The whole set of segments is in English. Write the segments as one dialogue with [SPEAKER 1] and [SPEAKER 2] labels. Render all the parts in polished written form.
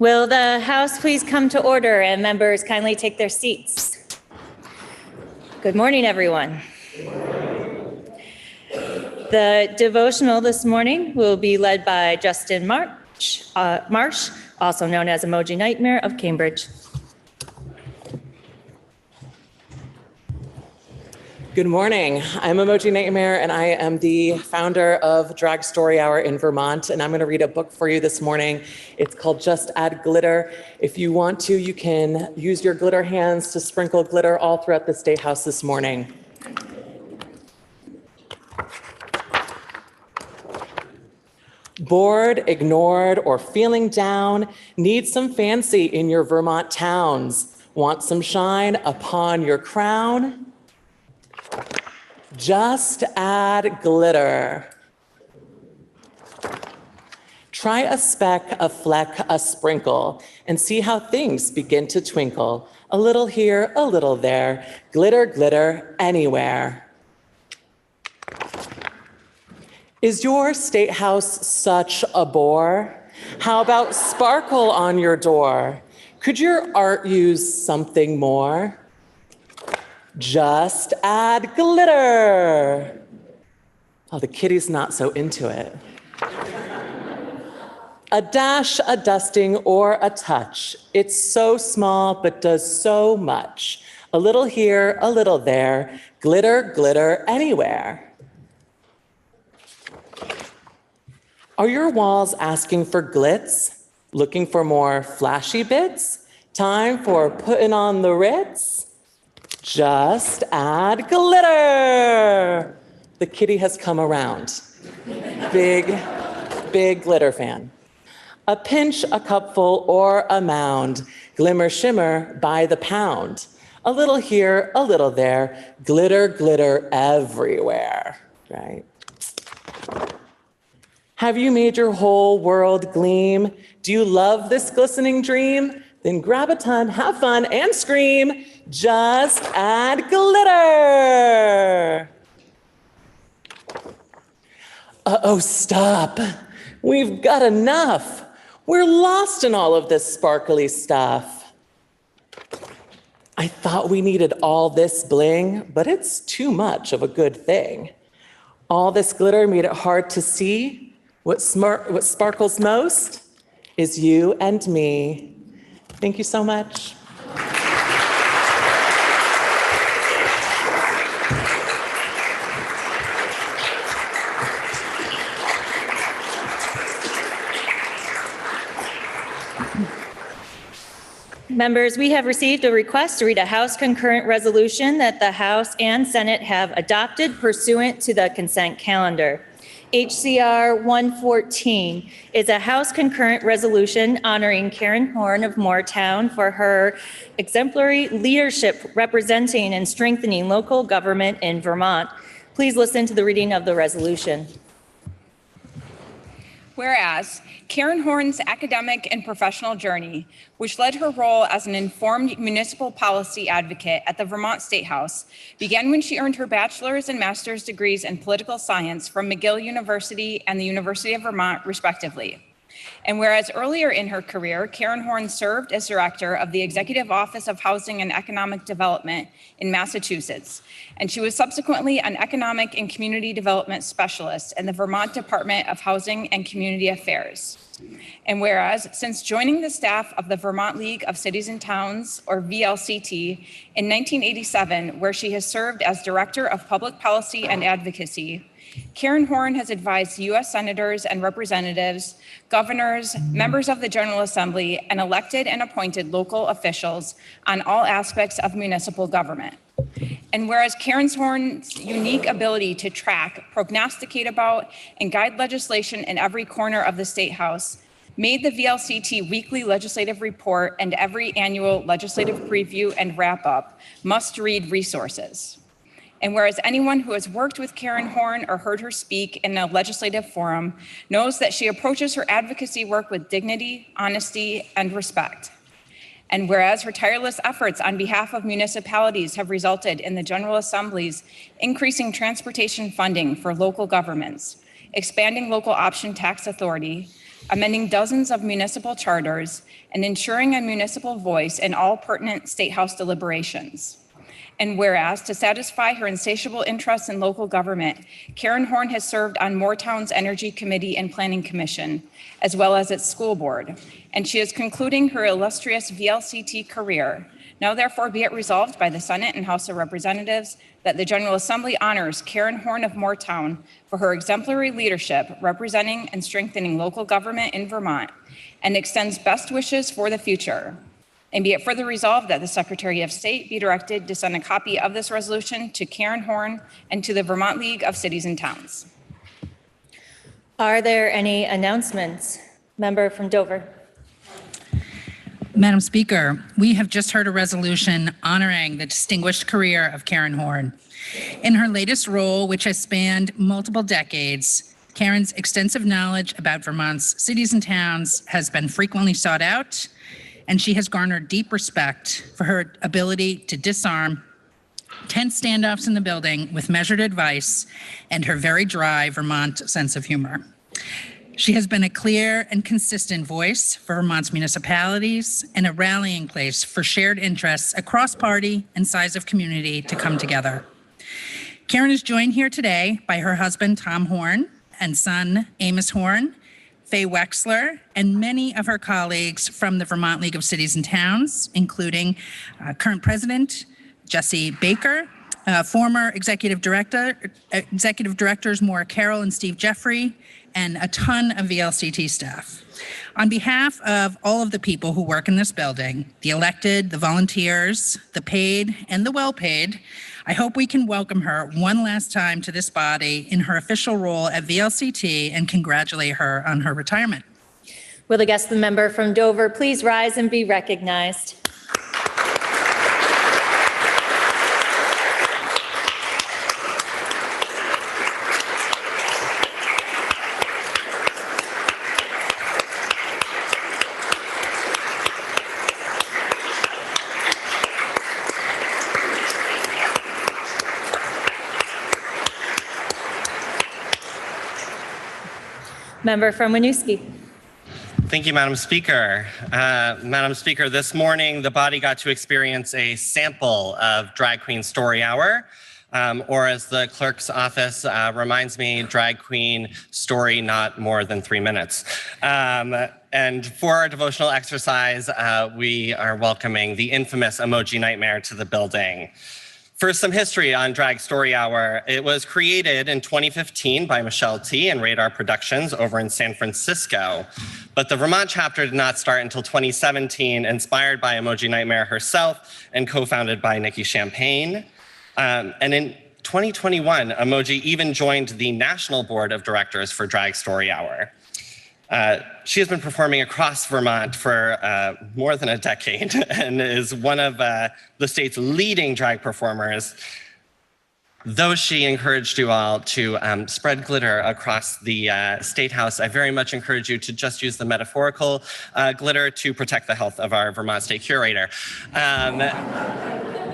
[SPEAKER 1] Will the House please come to order and members kindly take their seats? Good morning, everyone. The devotional this morning will be led by Justin Marsh, also known as Emoji Nightmare of Cambridge.
[SPEAKER 2] Good morning. I'm Emoji Nightmare, and I am the founder of Drag Story Hour in Vermont, and I'm going to read a book for you this morning. It's called Just Add Glitter. If you want to, you can use your glitter hands to sprinkle glitter all throughout the State House this morning. Bored, ignored, or feeling down? Need some fancy in your Vermont towns? Want some shine upon your crown? Just add glitter. Try a speck, a fleck, a sprinkle, and see how things begin to twinkle. A little here, a little there. Glitter, glitter, anywhere. Is your State House such a bore? How about sparkle on your door? Could your art use something more? Just add glitter. Oh, the kitty's not so into it. A dash, a dusting, or a touch. It's so small, but does so much. A little here, a little there. Glitter, glitter, anywhere. Are your walls asking for glitz? Looking for more flashy bits? Time for putting on the Ritz? Just add glitter. The kitty has come around. Big glitter fan. A pinch, a cupful, or a mound. Glimmer, shimmer by the pound. A little here, a little there. Glitter, glitter everywhere, right? Have you made your whole world gleam? Do you love this glistening dream? Then grab a ton, have fun, and scream. Just add glitter. Uh-oh, stop. We've got enough. We're lost in all of this sparkly stuff. I thought we needed all this bling, but it's too much of a good thing. All this glitter made it hard to see. What sparkles most is you and me. Thank you so much.
[SPEAKER 1] Members, we have received a request to read a House concurrent resolution that the House and Senate have adopted pursuant to the consent calendar. HCR 114 is a House concurrent resolution honoring Karen Horn of Moortown for her exemplary leadership representing and strengthening local government in Vermont. Please listen to the reading of the resolution.
[SPEAKER 3] Whereas Karen Horn's academic and professional journey, which led her role as an informed municipal policy advocate at the Vermont State House, began when she earned her bachelor's and master's degrees in political science from McGill University and the University of Vermont, respectively. And whereas earlier in her career, Karen Horn served as director of the Executive Office of Housing and Economic Development in Massachusetts, and she was subsequently an economic and community development specialist in the Vermont Department of Housing and Community Affairs. And whereas since joining the staff of the Vermont League of Cities and Towns, or VLCT, in 1987, where she has served as Director of Public Policy and Advocacy, Karen Horn has advised U.S. senators and representatives, governors, members of the General Assembly, and elected and appointed local officials on all aspects of municipal government. And whereas Karen Horn's unique ability to track, prognosticate about, and guide legislation in every corner of the State House made the VLCT weekly legislative report and every annual legislative preview and wrap-up must-read resources. And whereas anyone who has worked with Karen Horn or heard her speak in a legislative forum knows that she approaches her advocacy work with dignity, honesty, and respect. And whereas her tireless efforts on behalf of municipalities have resulted in the General Assembly's increasing transportation funding for local governments, expanding local option tax authority, amending dozens of municipal charters, and ensuring a municipal voice in all pertinent State House deliberations. And whereas, to satisfy her insatiable interest in local government, Karen Horn has served on Moortown's Energy Committee and Planning Commission, as well as its school board, and she is concluding her illustrious VLCT career. Now therefore be it resolved by the Senate and House of Representatives that the General Assembly honors Karen Horn of Moortown for her exemplary leadership representing and strengthening local government in Vermont, and extends best wishes for the future. And be it further resolved that the Secretary of State be directed to send a copy of this resolution to Karen Horn and to the Vermont League of Cities and Towns.
[SPEAKER 1] Are there any announcements? Member from Dover.
[SPEAKER 4] Madam Speaker, we have just heard a resolution honoring the distinguished career of Karen Horn. In her latest role, which has spanned multiple decades, Karen's extensive knowledge about Vermont's cities and towns has been frequently sought out, and she has garnered deep respect for her ability to disarm tense standoffs in the building with measured advice and her very dry Vermont sense of humor. She has been a clear and consistent voice for Vermont's municipalities and a rallying place for shared interests across party and size of community to come together. Karen is joined here today by her husband, Tom Horn, and son, Amos Horn, Faye Wexler, and many of her colleagues from the Vermont League of Cities and Towns, including current president, Jesse Baker, former executive directors Maura Carroll and Steve Jeffrey, and a ton of VLCT staff. On behalf of all of the people who work in this building, the elected, the volunteers, the paid, and the well-paid, I hope we can welcome her one last time to this body in her official role at VLCT and congratulate her on her retirement.
[SPEAKER 1] Will the guest member from Dover please rise and be recognized? Member from Winooski.
[SPEAKER 5] Thank you, Madam Speaker. Madam Speaker, this morning the body got to experience a sample of Drag Queen Story Hour, or as the clerk's office reminds me, Drag Queen Story Not More Than 3 minutes. And for our devotional exercise, we are welcoming the infamous Emoji Nightmare to the building. First, some history on Drag Story Hour. It was created in 2015 by Michelle T. and Radar Productions over in San Francisco. But the Vermont chapter did not start until 2017, inspired by Emoji Nightmare herself and co-founded by Nikki Champagne. And in 2021, Emoji even joined the National Board of Directors for Drag Story Hour. She has been performing across Vermont for more than a decade and is one of the state's leading drag performers. Though she encouraged you all to spread glitter across the State House, I very much encourage you to just use the metaphorical glitter to protect the health of our Vermont State Curator.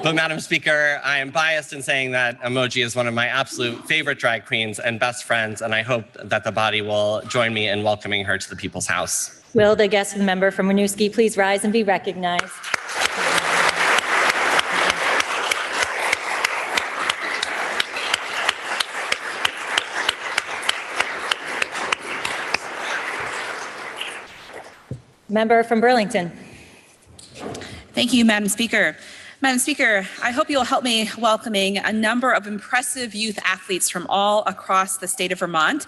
[SPEAKER 5] But Madam Speaker, I am biased in saying that Emoji is one of my absolute favorite drag queens and best friends, and I hope that the body will join me in welcoming her to the People's House.
[SPEAKER 1] Will the guest member from Winooski please rise and be recognized? Member from Burlington.
[SPEAKER 6] Thank you, Madam Speaker. Madam Speaker, I hope you'll help me welcoming a number of impressive youth athletes from all across the state of Vermont.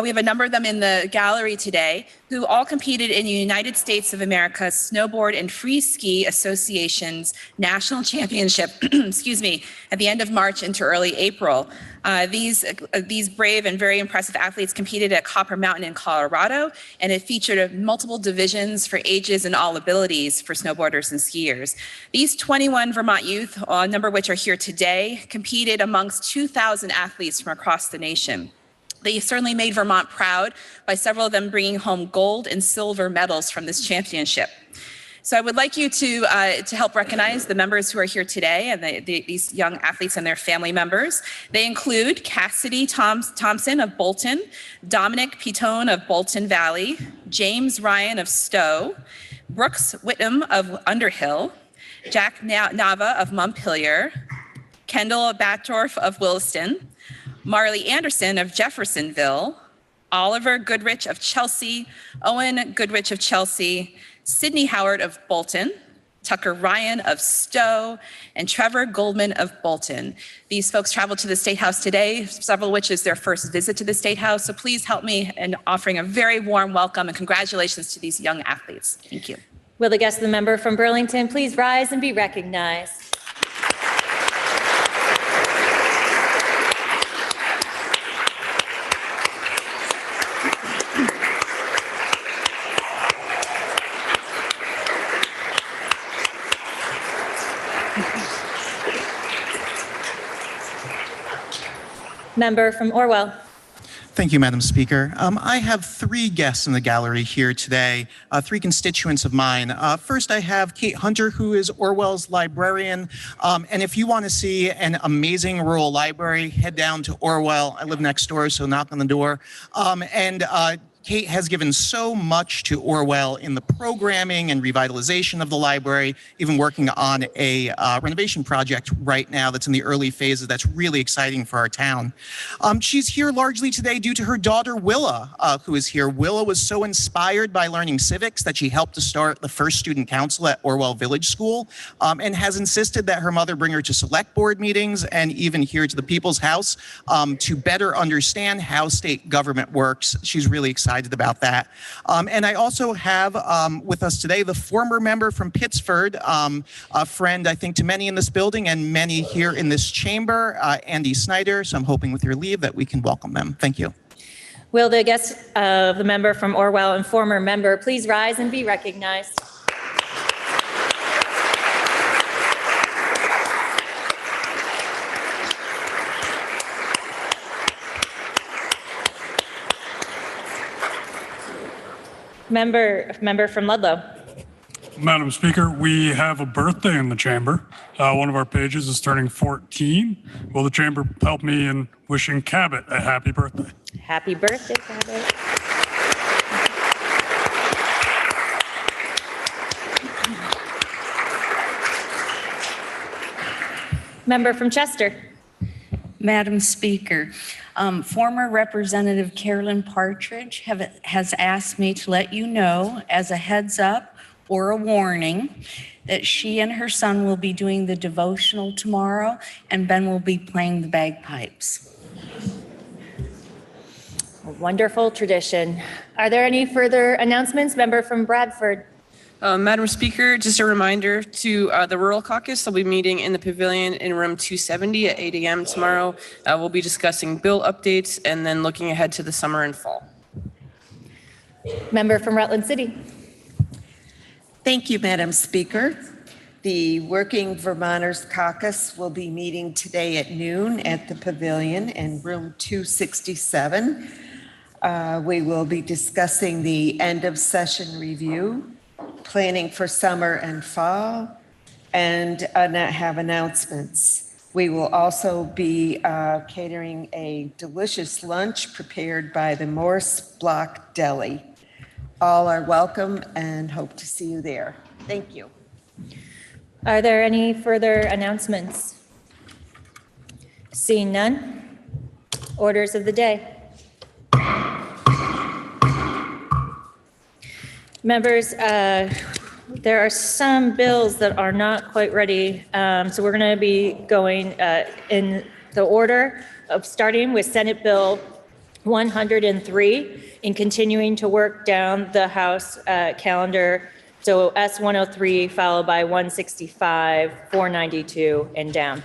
[SPEAKER 6] We have a number of them in the gallery today who all competed in the United States of America's Snowboard and Free Ski Association's National Championship, excuse me, at the end of March into early April. These brave and very impressive athletes competed at Copper Mountain in Colorado, and it featured multiple divisions for ages and all abilities for snowboarders and skiers. These 21 Vermont youth, a number of which are here today, competed amongst 2,000 athletes from across the nation. They certainly made Vermont proud by several of them bringing home gold and silver medals from this championship. So I would like you to help recognize the members who are here today and these young athletes and their family members. They include Cassidy Thompson of Bolton, Dominic Pitone of Bolton Valley, James Ryan of Stowe, Brooks Whittam of Underhill, Jack Nava of Montpelier, Kendall Batdorf of Williston, Marley Anderson of Jeffersonville, Oliver Goodrich of Chelsea, Owen Goodrich of Chelsea, Sydney Howard of Bolton, Tucker Ryan of Stowe, and Trevor Goldman of Bolton. These folks traveled to the State House today, several of which is their first visit to the State House. So please help me in offering a very warm welcome and congratulations to these young athletes. Thank you.
[SPEAKER 1] Will the guest of the member from Burlington please rise and be recognized? Member from Orwell.
[SPEAKER 7] Thank you, Madam Speaker. I have three guests in the gallery here today, three constituents of mine. First, I have Kate Hunter, who is Orwell's librarian. And if you want to see an amazing rural library, head down to Orwell. I live next door, so knock on the door. Kate has given so much to Orwell in the programming and revitalization of the library, even working on a renovation project right now that's in the early phases that's really exciting for our town. She's here largely today due to her daughter, Willa, who is here. Willa was so inspired by learning civics that she helped to start the first student council at Orwell Village School, and has insisted that her mother bring her to select board meetings and even here to the People's House to better understand how state government works. She's really excited about that. And I also have with us today the former member from Pittsford, a friend, I think, to many in this building and many here in this chamber, Andy Snyder. So I'm hoping with your leave that we can welcome them. Thank you.
[SPEAKER 1] Will the guest of the member from Orwell and former member please rise and be recognized? Member from Ludlow.
[SPEAKER 8] Madam Speaker, we have a birthday in the chamber. One of our pages is turning 14. Will the chamber help me in wishing Cabot a happy birthday?
[SPEAKER 1] Happy birthday, Cabot. Member from Chester.
[SPEAKER 9] Madam Speaker, former Representative Carolyn Partridge has asked me to let you know as a heads up or a warning that she and her son will be doing the devotional tomorrow and Ben will be playing the bagpipes.
[SPEAKER 1] A wonderful tradition. Are there any further announcements? Member from Bradford.
[SPEAKER 10] Madam Speaker, just a reminder to the Rural Caucus, they'll be meeting in the pavilion in room 270 at 8 a.m. tomorrow. We'll be discussing bill updates and then looking ahead to the summer and fall.
[SPEAKER 1] Member from Rutland City.
[SPEAKER 11] Thank you, Madam Speaker. The Working Vermonters Caucus will be meeting today at noon at the pavilion in room 267. We will be discussing the end of session review, planning for summer and fall, and have announcements. We will also be catering a delicious lunch prepared by the Morse Block Deli. All are welcome and hope to see you there. Thank you.
[SPEAKER 1] Are there any further announcements? Seeing none. Orders of the day. Members, there are some bills that are not quite ready, so we're going to be going in the order of starting with Senate Bill 103 and continuing to work down the House calendar. So S103 followed by 165, 492, and down.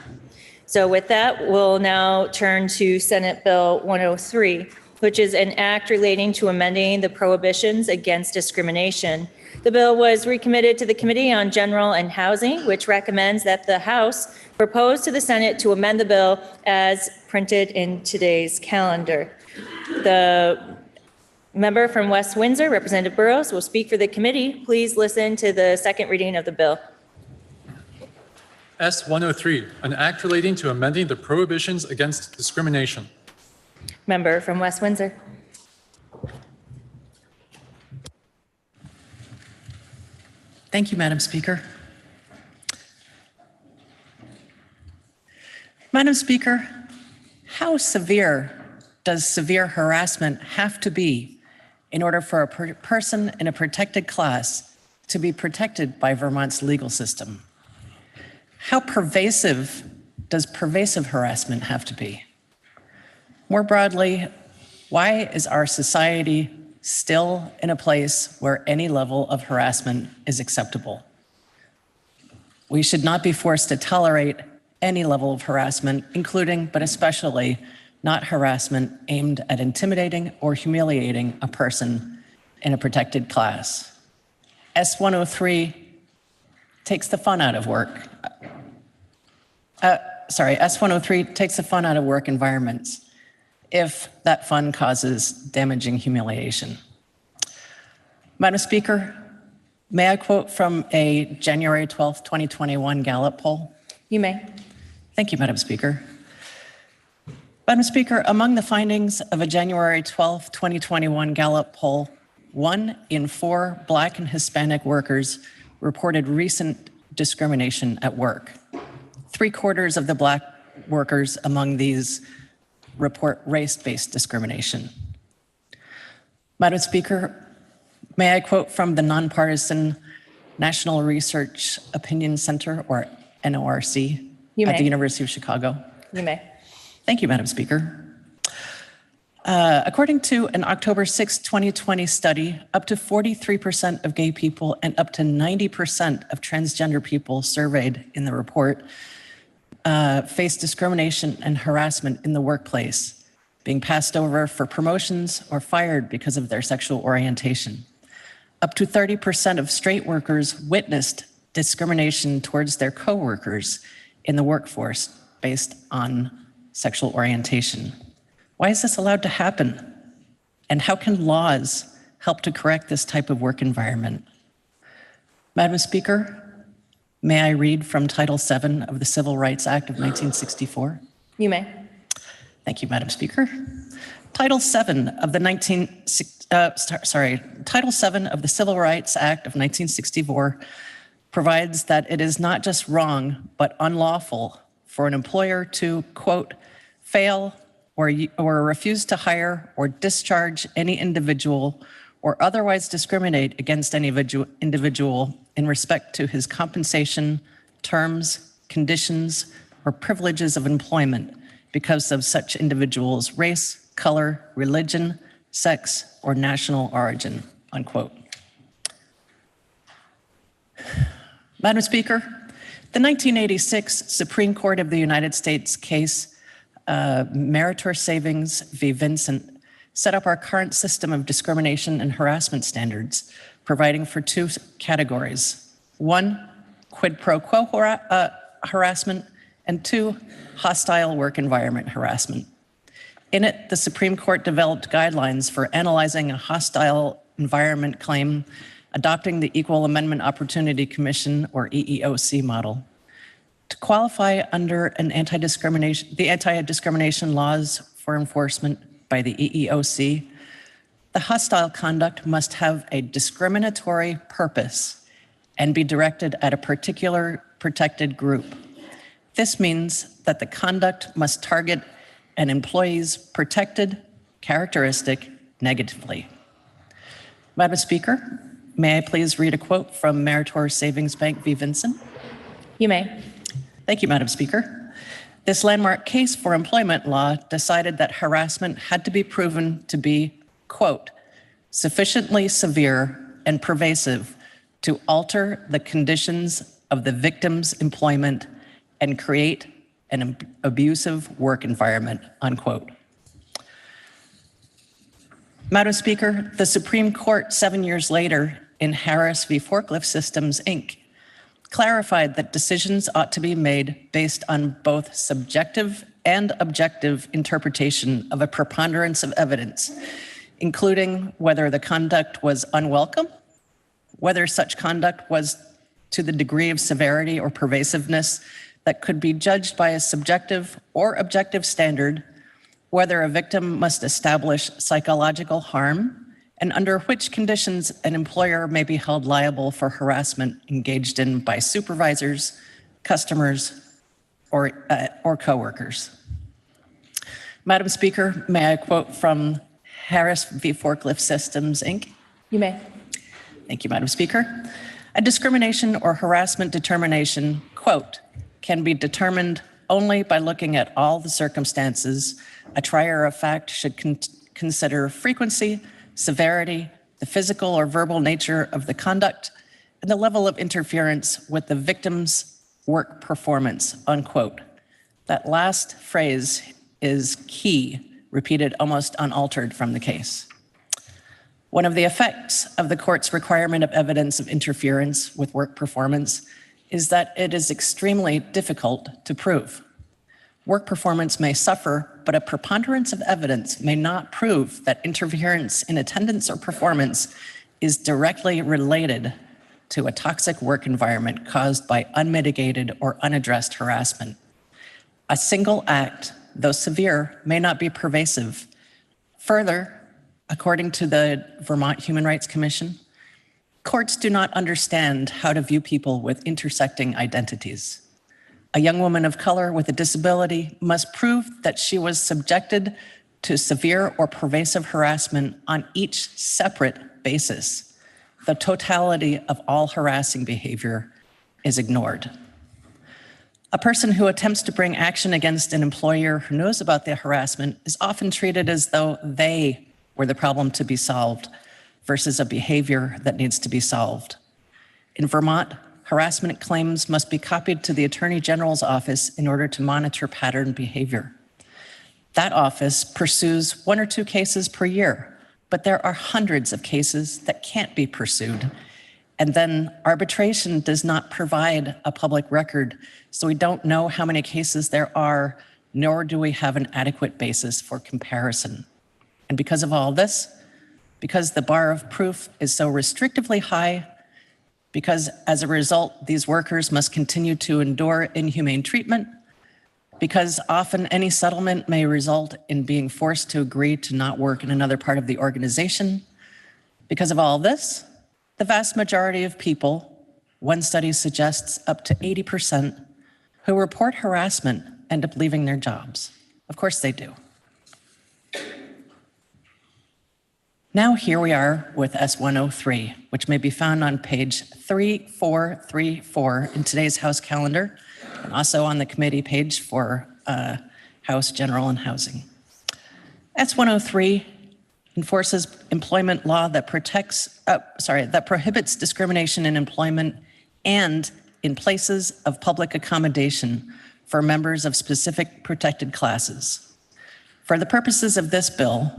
[SPEAKER 1] So with that, we'll now turn to Senate Bill 103, which is an act relating to amending the prohibitions against discrimination. The bill was recommitted to the Committee on General and Housing, which recommends that the House propose to the Senate to amend the bill as printed in today's calendar. The Member from West Windsor, Representative Burrows, will speak for the committee. Please listen to the second reading of the bill.
[SPEAKER 12] S-103, an act relating to amending the prohibitions against discrimination.
[SPEAKER 1] Member from West Windsor.
[SPEAKER 13] Thank you, Madam Speaker. Madam Speaker, how severe does severe harassment have to be in order for a person in a protected class to be protected by Vermont's legal system? How pervasive does pervasive harassment have to be? More broadly, why is our society still in a place where any level of harassment is acceptable? We should not be forced to tolerate any level of harassment, including, but especially, not harassment aimed at intimidating or humiliating a person in a protected class. S-103 takes the fun out of work. S-103 takes the fun out of work environments if that fun causes damaging humiliation. Madam Speaker, may I quote from a January 12th, 2021 Gallup poll?
[SPEAKER 1] You may.
[SPEAKER 13] Thank you, Madam Speaker. Madam Speaker, among the findings of a January 12th, 2021 Gallup poll, 1 in 4 Black and Hispanic workers reported recent discrimination at work. 3/4 of the Black workers among these report race-based discrimination. Madam Speaker, may I quote from the nonpartisan National Research Opinion Center, or NORC, at the University of Chicago?
[SPEAKER 1] You may.
[SPEAKER 13] Thank you, Madam Speaker. According to an October 6, 2020 study, up to 43% of gay people and up to 90% of transgender people surveyed in the report face discrimination and harassment in the workplace, being passed over for promotions or fired because of their sexual orientation. Up to 30% of straight workers witnessed discrimination towards their coworkers in the workforce based on sexual orientation. Why is this allowed to happen? And how can laws help to correct this type of work environment? Madam Speaker, may I read from Title VII of the Civil Rights Act of 1964?
[SPEAKER 1] You may.
[SPEAKER 13] Thank you, Madam Speaker. Title VII of the Civil Rights Act of 1964 provides that it is not just wrong, but unlawful for an employer to, quote, fail or refuse to hire or discharge any individual or otherwise discriminate against any individual in respect to his compensation, terms, conditions, or privileges of employment because of such individual's race, color, religion, sex, or national origin, unquote. Madam Speaker, the 1986 Supreme Court of the United States case, Meritor Savings v. Vincent, set up our current system of discrimination and harassment standards, providing for 2 categories. 1, quid pro quo harassment, and 2, hostile work environment harassment. In it, the Supreme Court developed guidelines for analyzing a hostile environment claim, adopting the Equal Amendment Opportunity Commission, or EEOC model. To qualify under the anti-discrimination laws for enforcement by the EEOC, the hostile conduct must have a discriminatory purpose and be directed at a particular protected group. This means that the conduct must target an employee's protected characteristic negatively. Madam Speaker, may I please read a quote from Meritor Savings Bank v. Vincent?
[SPEAKER 1] You may.
[SPEAKER 13] Thank you, Madam Speaker. This landmark case for employment law decided that harassment had to be proven to be, quote, sufficiently severe and pervasive to alter the conditions of the victim's employment and create an abusive work environment, unquote. Madam Speaker, the Supreme Court 7 years later in Harris v. Forklift Systems, Inc., clarified that decisions ought to be made based on both subjective and objective interpretation of a preponderance of evidence, including whether the conduct was unwelcome, whether such conduct was to the degree of severity or pervasiveness that could be judged by a subjective or objective standard, whether a victim must establish psychological harm, and under which conditions an employer may be held liable for harassment engaged in by supervisors, customers, or coworkers. Madam Speaker, may I quote from Harris v. Forklift Systems, Inc.?
[SPEAKER 1] You may.
[SPEAKER 13] Thank you, Madam Speaker. A discrimination or harassment determination, quote, can be determined only by looking at all the circumstances. A trier of fact should consider frequency, severity, the physical or verbal nature of the conduct, and the level of interference with the victim's work performance, unquote. That last phrase is key, repeated almost unaltered from the case. One of the effects of the court's requirement of evidence of interference with work performance is that it is extremely difficult to prove. Work performance may suffer, but a preponderance of evidence may not prove that interference in attendance or performance is directly related to a toxic work environment caused by unmitigated or unaddressed harassment. A single act, though severe, may not be pervasive. Further, according to the Vermont Human Rights Commission, courts do not understand how to view people with intersecting identities. A young woman of color with a disability must prove that she was subjected to severe or pervasive harassment on each separate basis. The totality of all harassing behavior is ignored. A person who attempts to bring action against an employer who knows about the harassment is often treated as though they were the problem to be solved versus a behavior that needs to be solved. In Vermont, harassment claims must be copied to the Attorney General's office in order to monitor pattern behavior. That office pursues 1 or 2 cases per year, but there are hundreds of cases that can't be pursued. And then arbitration does not provide a public record, so we don't know how many cases there are, nor do we have an adequate basis for comparison. And because of all this, because the bar of proof is so restrictively high, because as a result, these workers must continue to endure inhumane treatment, because often any settlement may result in being forced to agree to not work in another part of the organization. Because of all this, the vast majority of people, one study suggests up to 80%, who report harassment end up leaving their jobs. Of course they do. Now here we are with S103, which may be found on page 3434 in today's House calendar, and also on the committee page for House General and Housing. S103 enforces employment law that prohibits discrimination in employment and in places of public accommodation for members of specific protected classes. For the purposes of this bill,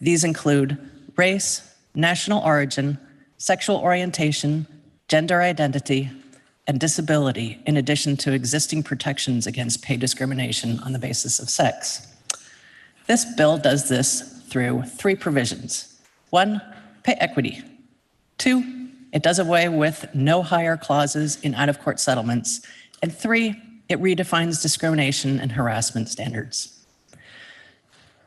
[SPEAKER 13] these include race, national origin, sexual orientation, gender identity, and disability, in addition to existing protections against pay discrimination on the basis of sex. This bill does this through 3 provisions. 1, pay equity. 2, it does away with no hire clauses in out-of-court settlements. And 3, it redefines discrimination and harassment standards.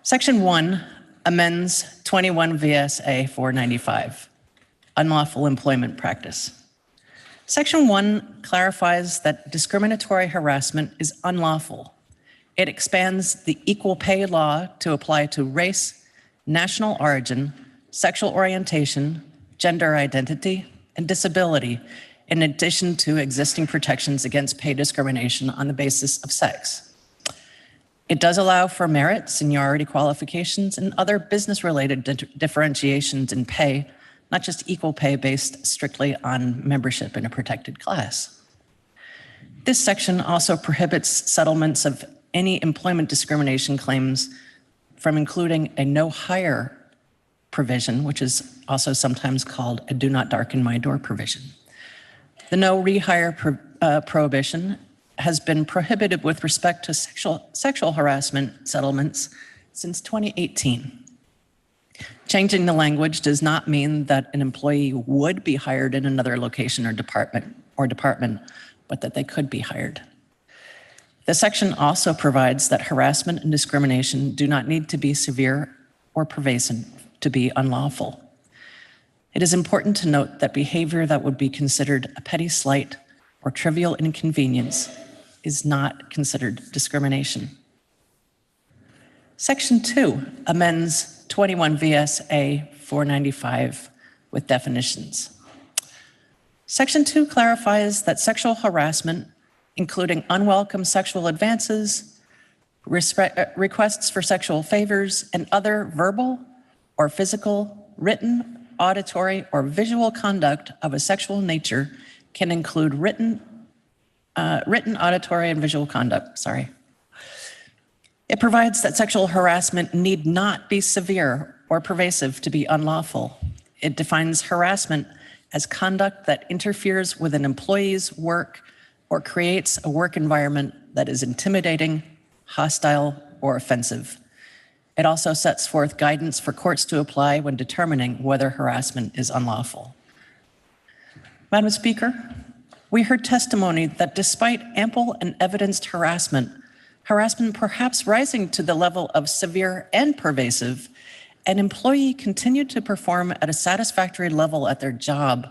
[SPEAKER 13] Section 1 amends 21 VSA 495, unlawful employment practice. Section 1 clarifies that discriminatory harassment is unlawful. It expands the equal pay law to apply to race, national origin, sexual orientation, gender identity, and disability, in addition to existing protections against pay discrimination on the basis of sex. It does allow for merit, seniority qualifications, and other business-related differentiations in pay, not just equal pay based strictly on membership in a protected class. This section also prohibits settlements of any employment discrimination claims from including a no hire provision, which is also sometimes called a do not darken my door provision. The no rehire prohibition has been prohibited with respect to sexual harassment settlements since 2018. Changing the language does not mean that an employee would be hired in another location or department, but that they could be hired. The section also provides that harassment and discrimination do not need to be severe or pervasive to be unlawful. It is important to note that behavior that would be considered a petty slight or trivial inconvenience is not considered discrimination. Section 2 amends 21 VSA 495 with definitions. Section 2 clarifies that sexual harassment, including unwelcome sexual advances, requests for sexual favors, and other verbal or physical, written, auditory, or visual conduct of a sexual nature can include written, auditory, and visual conduct. It provides that sexual harassment need not be severe or pervasive to be unlawful. It defines harassment as conduct that interferes with an employee's work or creates a work environment that is intimidating, hostile, or offensive. It also sets forth guidance for courts to apply when determining whether harassment is unlawful. Madam Speaker, we heard testimony that despite ample and evidenced harassment perhaps rising to the level of severe and pervasive, an employee continued to perform at a satisfactory level at their job.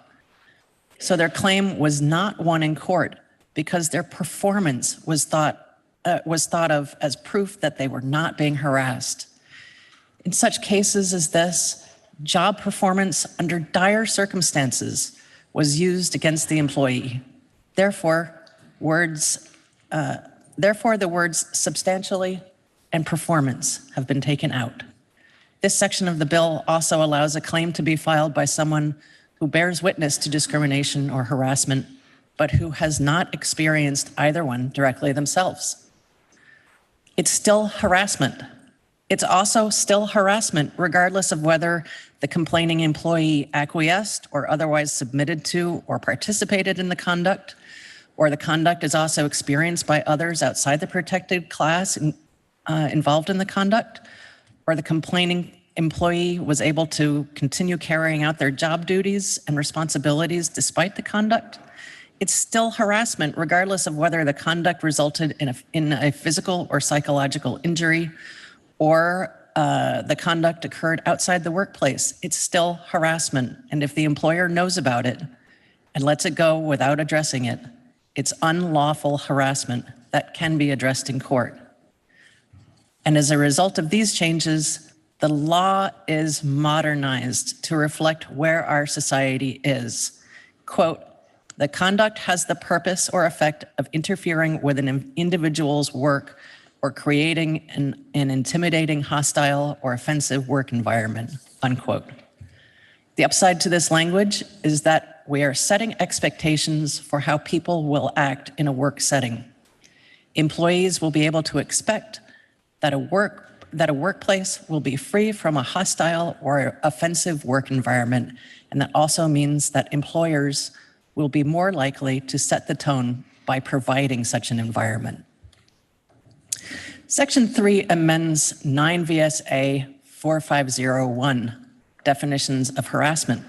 [SPEAKER 13] So their claim was not won in court because their performance was thought of as proof that they were not being harassed. In such cases as this, job performance under dire circumstances was used against the employee. Therefore, the words substantially and performance have been taken out. This section of the bill also allows a claim to be filed by someone who bears witness to discrimination or harassment, but who has not experienced either one directly themselves. It's still harassment. It's also still harassment, regardless of whether the complaining employee acquiesced or otherwise submitted to or participated in the conduct, or the conduct is also experienced by others outside the protected class involved in the conduct, or the complaining employee was able to continue carrying out their job duties and responsibilities despite the conduct. It's still harassment, regardless of whether the conduct resulted in a physical or psychological injury, or the conduct occurred outside the workplace. It's still harassment. And if the employer knows about it and lets it go without addressing it, it's unlawful harassment that can be addressed in court. And as a result of these changes, the law is modernized to reflect where our society is. Quote, the conduct has the purpose or effect of interfering with an individual's work or creating an intimidating, hostile, or offensive work environment, unquote. The upside to this language is that we are setting expectations for how people will act in a work setting. Employees will be able to expect that a workplace will be free from a hostile or offensive work environment, and that also means that employers will be more likely to set the tone by providing such an environment. Section 3 amends 9 VSA 4501, definitions of harassment.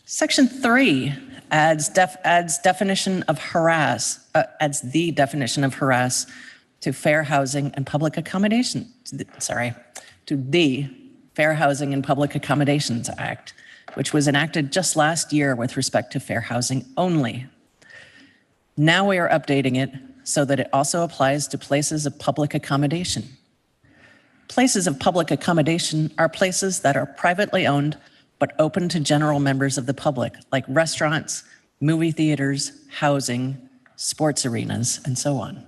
[SPEAKER 13] Section 3 adds the definition of harass to Fair Housing and Public Accommodation, to the Fair Housing and Public Accommodations Act, which was enacted just last year with respect to fair housing only. Now we are updating it so that it also applies to places of public accommodation. Places of public accommodation are places that are privately owned but open to general members of the public, like restaurants, movie theaters, housing, sports arenas, and so on.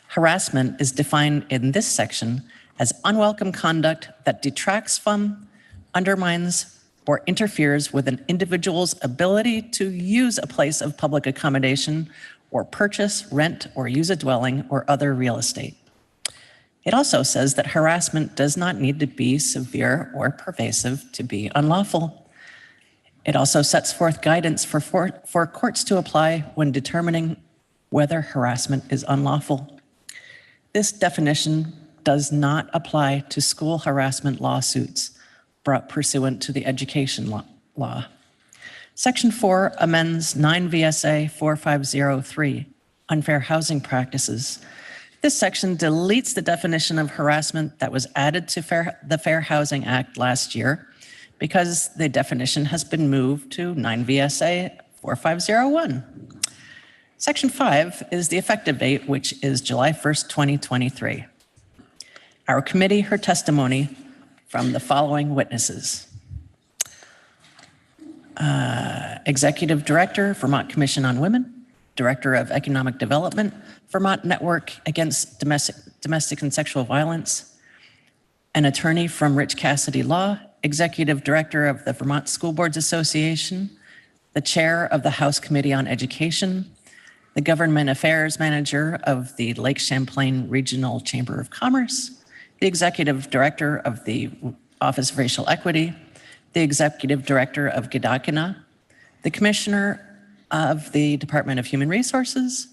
[SPEAKER 13] Harassment is defined in this section as unwelcome conduct that detracts from, undermines, or interferes with an individual's ability to use a place of public accommodation or purchase, rent, or use a dwelling or other real estate. It also says that harassment does not need to be severe or pervasive to be unlawful. It also sets forth guidance for courts to apply when determining whether harassment is unlawful. This definition does not apply to school harassment lawsuits brought pursuant to the education law. Section 4 amends 9 VSA 4503, unfair housing practices. This section deletes the definition of harassment that was added to the Fair Housing Act last year because the definition has been moved to 9 VSA 4501. Section 5 is the effective date, which is July 1st, 2023. Our committee heard testimony from the following witnesses. Executive Director, Vermont Commission on Women, Director of Economic Development, Vermont Network Against Domestic and Sexual Violence, an attorney from Rich Cassidy Law, Executive Director of the Vermont School Boards Association, the Chair of the House Committee on Education, the Government Affairs Manager of the Lake Champlain Regional Chamber of Commerce, the Executive Director of the Office of Racial Equity, the Executive Director of Gedakina, the Commissioner of the Department of Human Resources,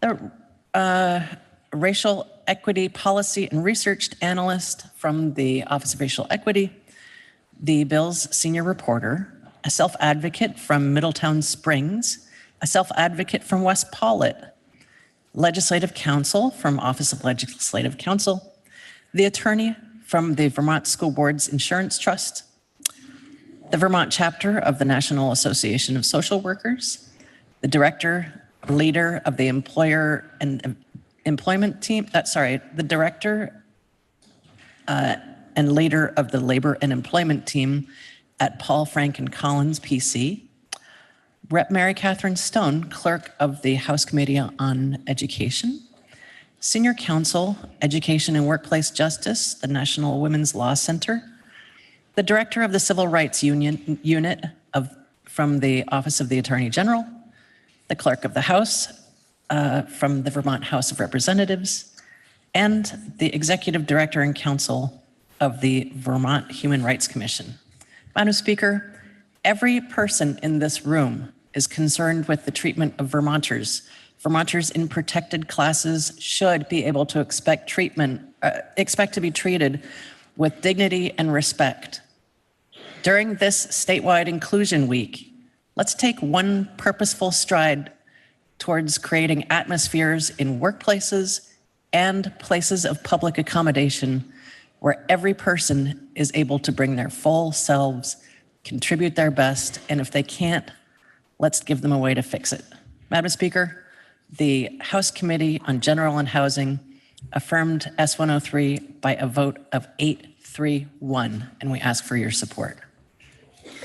[SPEAKER 13] the Racial Equity Policy and Research Analyst from the Office of Racial Equity, the bill's senior reporter, a self-advocate from Middletown Springs, a self-advocate from West Paulet, legislative counsel from Office of Legislative Counsel, the attorney from the Vermont School Boards Insurance Trust, the Vermont chapter of the National Association of Social Workers, the director, leader of the employer and employment team, the director and leader of the labor and employment team at Paul Frank and Collins PC, Rep. Mary Catherine Stone, clerk of the House Committee on Education, senior counsel, Education and Workplace Justice, the National Women's Law Center, the director of the Civil Rights Unit from the Office of the Attorney General, the clerk of the House from the Vermont House of Representatives, and the executive director and counsel of the Vermont Human Rights Commission. Madam Speaker, every person in this room is concerned with the treatment of Vermonters. Vermonters in protected classes should be able to expect to be treated with dignity and respect. During this statewide inclusion week, let's take one purposeful stride towards creating atmospheres in workplaces and places of public accommodation where every person is able to bring their full selves, contribute their best, and if they can't, let's give them a way to fix it. Madam Speaker, the House Committee on General and Housing affirmed S103 by a vote of 8-3-1, and we ask for your support.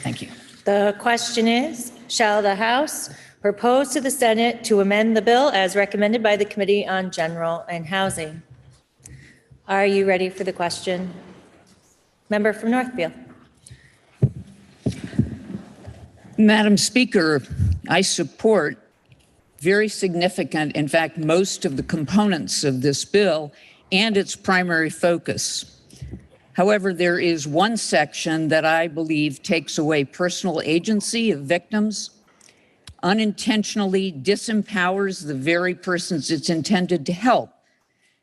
[SPEAKER 13] Thank you.
[SPEAKER 1] The question is, shall the House propose to the Senate to amend the bill as recommended by the Committee on General and Housing? Are you ready for the question? Member from Northfield.
[SPEAKER 14] Madam Speaker, I support very significant, in fact, most of the components of this bill and its primary focus. However, there is one section that I believe takes away personal agency of victims, unintentionally disempowers the very persons it's intended to help,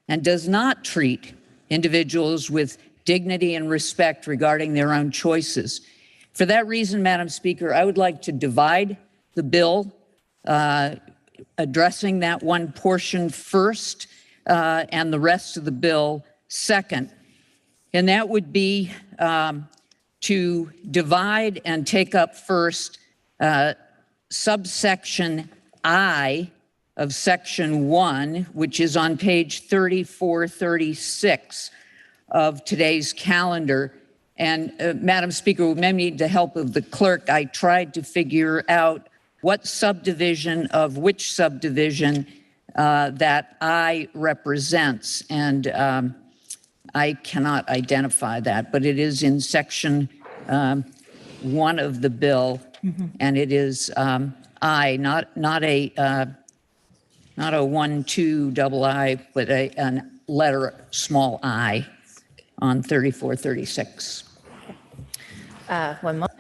[SPEAKER 14] and does not treat individuals with dignity and respect regarding their own choices. For that reason, Madam Speaker, I would like to divide the bill, addressing that one portion first and the rest of the bill second. And that would be to divide and take up first subsection I of section 1, which is on page 3436 of today's calendar. And Madam Speaker, with maybe the help of the clerk, I tried to figure out what subdivision of which subdivision that I represents. And I cannot identify that, but it is in section 1 of the bill, and it is I, not a 1-2 double I, but a letter small I on 3436.
[SPEAKER 1] 1 moment.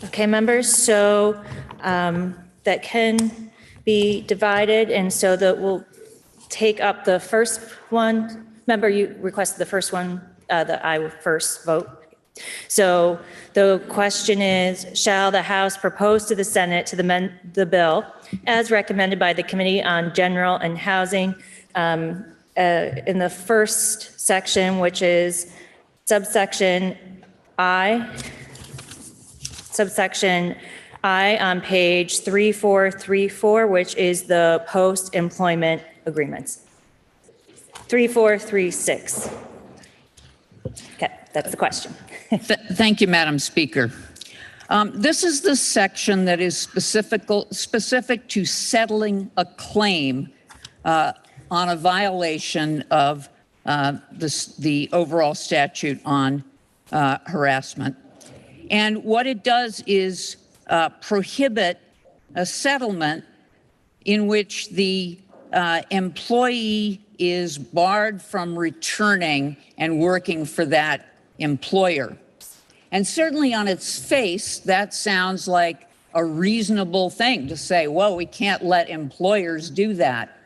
[SPEAKER 1] Okay, members, so that can be divided, and so that we'll take up the first one. Member, you requested the first one, that I would first vote. So the question is, shall the House propose to the Senate to amend the bill as recommended by the Committee on General and Housing in the first section, which is subsection I on page 3434, which is the post-employment agreements. 3436. Okay, that's the question.
[SPEAKER 14] Thank you, Madam Speaker. This is the section that is specific to settling a claim on a violation of the overall statute on harassment. And what it does is prohibit a settlement in which the employee is barred from returning and working for that employer. And certainly on its face, that sounds like a reasonable thing to say, well, we can't let employers do that.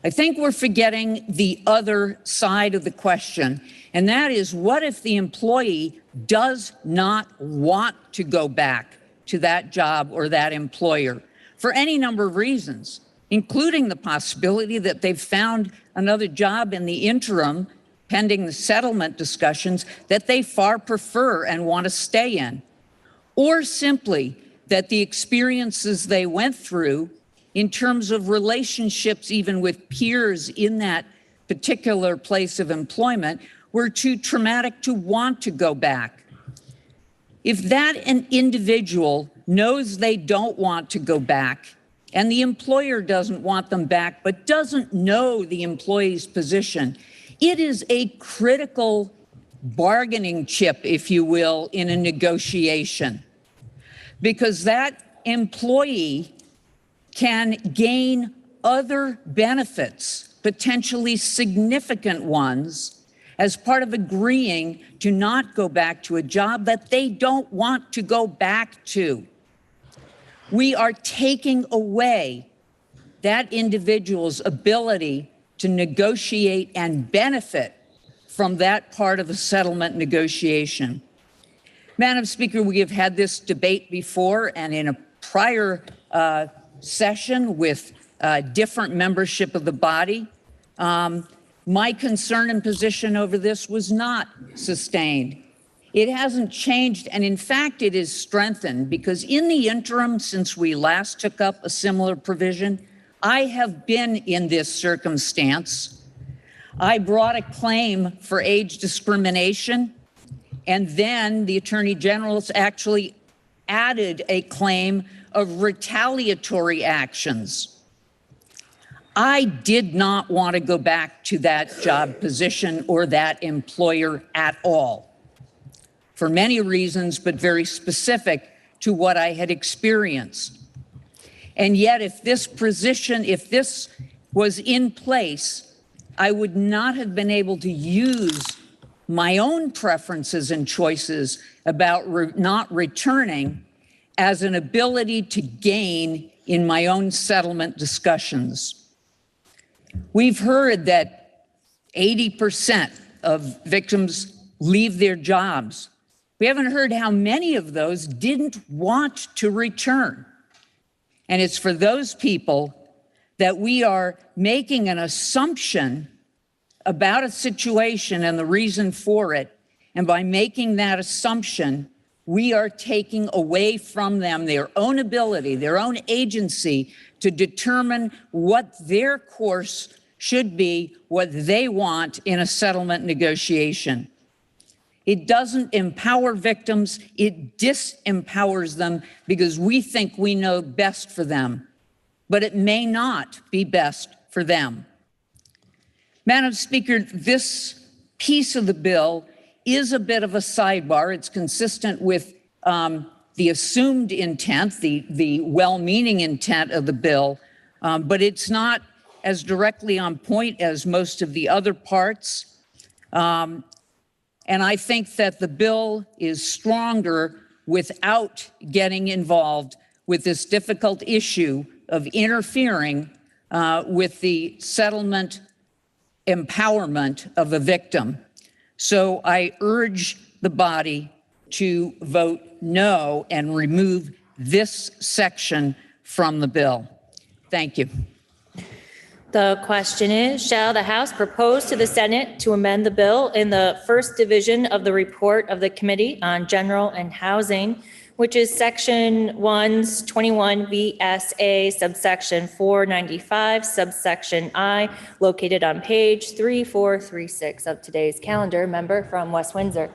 [SPEAKER 14] I think we're forgetting the other side of the question, and that is, what if the employee does not want to go back to that job or that employer for any number of reasons, including the possibility that they've found another job in the interim pending the settlement discussions that they far prefer and want to stay in, or simply that the experiences they went through in terms of relationships, even with peers in that particular place of employment, were too traumatic to want to go back. If that an individual knows they don't want to go back, and the employer doesn't want them back, but doesn't know the employee's position, it is a critical bargaining chip, if you will, in a negotiation, because that employee can gain other benefits, potentially significant ones, as part of agreeing to not go back to a job that they don't want to go back to. We are taking away that individual's ability to negotiate and benefit from that part of the settlement negotiation. Madam Speaker, we have had this debate before, and in a prior session with different membership of the body. My concern and position over this was not sustained. It hasn't changed, and in fact, it is strengthened, because in the interim, since we last took up a similar provision, I have been in this circumstance. I brought a claim for age discrimination, and then the Attorney General's actually added a claim of retaliatory actions. I did not want to go back to that job position or that employer at all, for many reasons, but very specific to what I had experienced. And yet, if this was in place, I would not have been able to use my own preferences and choices about not returning as an ability to gain in my own settlement discussions. We've heard that 80% of victims leave their jobs. We haven't heard how many of those didn't want to return. And it's for those people that we are making an assumption about a situation and the reason for it. And by making that assumption, we are taking away from them their own ability, their own agency to determine what their course should be, what they want in a settlement negotiation. It doesn't empower victims, it disempowers them, because we think we know best for them, but it may not be best for them. Madam Speaker, this piece of the bill is a bit of a sidebar. It's consistent with the assumed intent, the well-meaning intent of the bill, but it's not as directly on point as most of the other parts. And I think that the bill is stronger without getting involved with this difficult issue of interfering with the settlement empowerment of a victim. So I urge the body to vote no and remove this section from the bill. Thank you.
[SPEAKER 1] The question is, shall the House propose to the Senate to amend the bill in the first division of the report of the Committee on General and Housing, which is Section 1's 21 VSA subsection 495 subsection I, located on page 3436 of today's calendar. Member from West Windsor.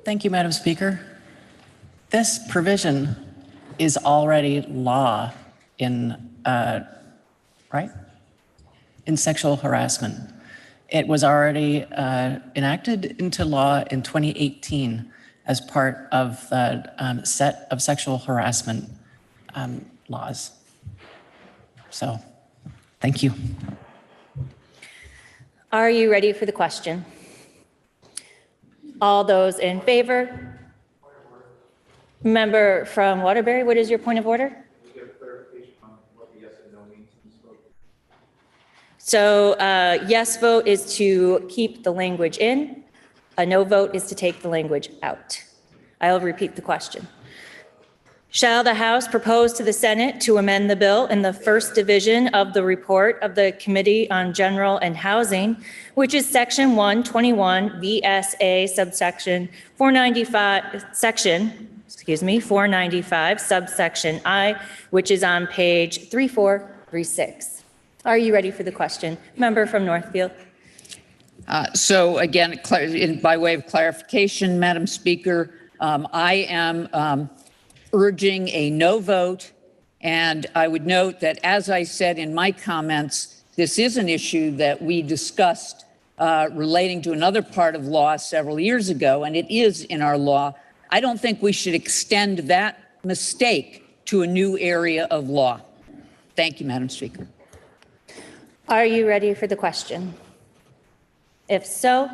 [SPEAKER 13] Thank you, Madam Speaker. This provision is already law in right? In sexual harassment. It was already enacted into law in 2018 as part of the set of sexual harassment laws. So, thank you.
[SPEAKER 1] Are you ready for the question? All those in favor? Member from Waterbury, what is your point of order? So yes vote is to keep the language in. A no vote is to take the language out. I'll repeat the question. Shall the House propose to the Senate to amend the bill in the first division of the report of the Committee on General and Housing, which is Section 121 VSA subsection 495, section, 495 subsection I, which is on page 3436. Are you ready for the question? Member from Northfield.
[SPEAKER 14] So again, by way of clarification, Madam Speaker, I am urging a no vote. And I would note that, as I said in my comments, this is an issue that we discussed relating to another part of law several years ago, and it is in our law. I don't think we should extend that mistake to a new area of law. Thank you, Madam Speaker.
[SPEAKER 1] Are you ready for the question? If so,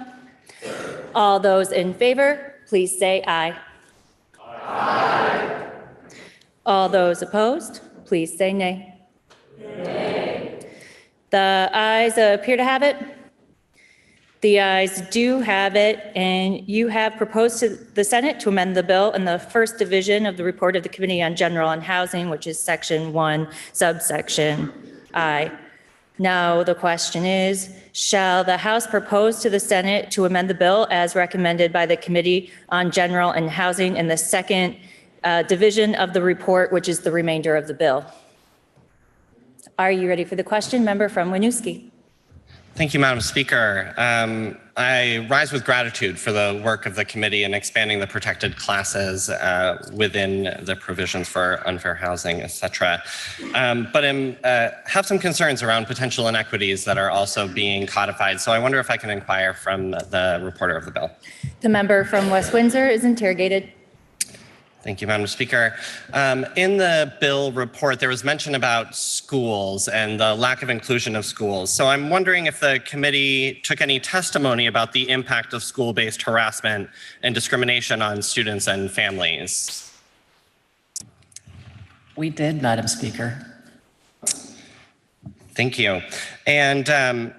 [SPEAKER 1] all those in favor, please say aye. Aye. All those opposed, please say nay. Nay. The ayes appear to have it. The ayes do have it, and you have proposed to the Senate to amend the bill in the first division of the report of the Committee on General and Housing, which is Section 1, subsection I. Now, the question is, shall the House propose to the Senate to amend the bill as recommended by the Committee on General and Housing in the second division of the report, which is the remainder of the bill? Are you ready for the question? Member from Winooski.
[SPEAKER 5] Thank you, Madam Speaker. I rise with gratitude for the work of the committee in expanding the protected classes within the provisions for unfair housing, et cetera. But I have some concerns around potential inequities that are also being codified. So I wonder if I can inquire from the reporter of the bill.
[SPEAKER 1] The member from West Windsor is interrogated.
[SPEAKER 5] Thank you, Madam Speaker. In the bill report, there was mention about schools and the lack of inclusion of schools. So I'm wondering if the committee took any testimony about the impact of school-based harassment and discrimination on students and families.
[SPEAKER 13] We did, Madam Speaker.
[SPEAKER 5] Thank you. And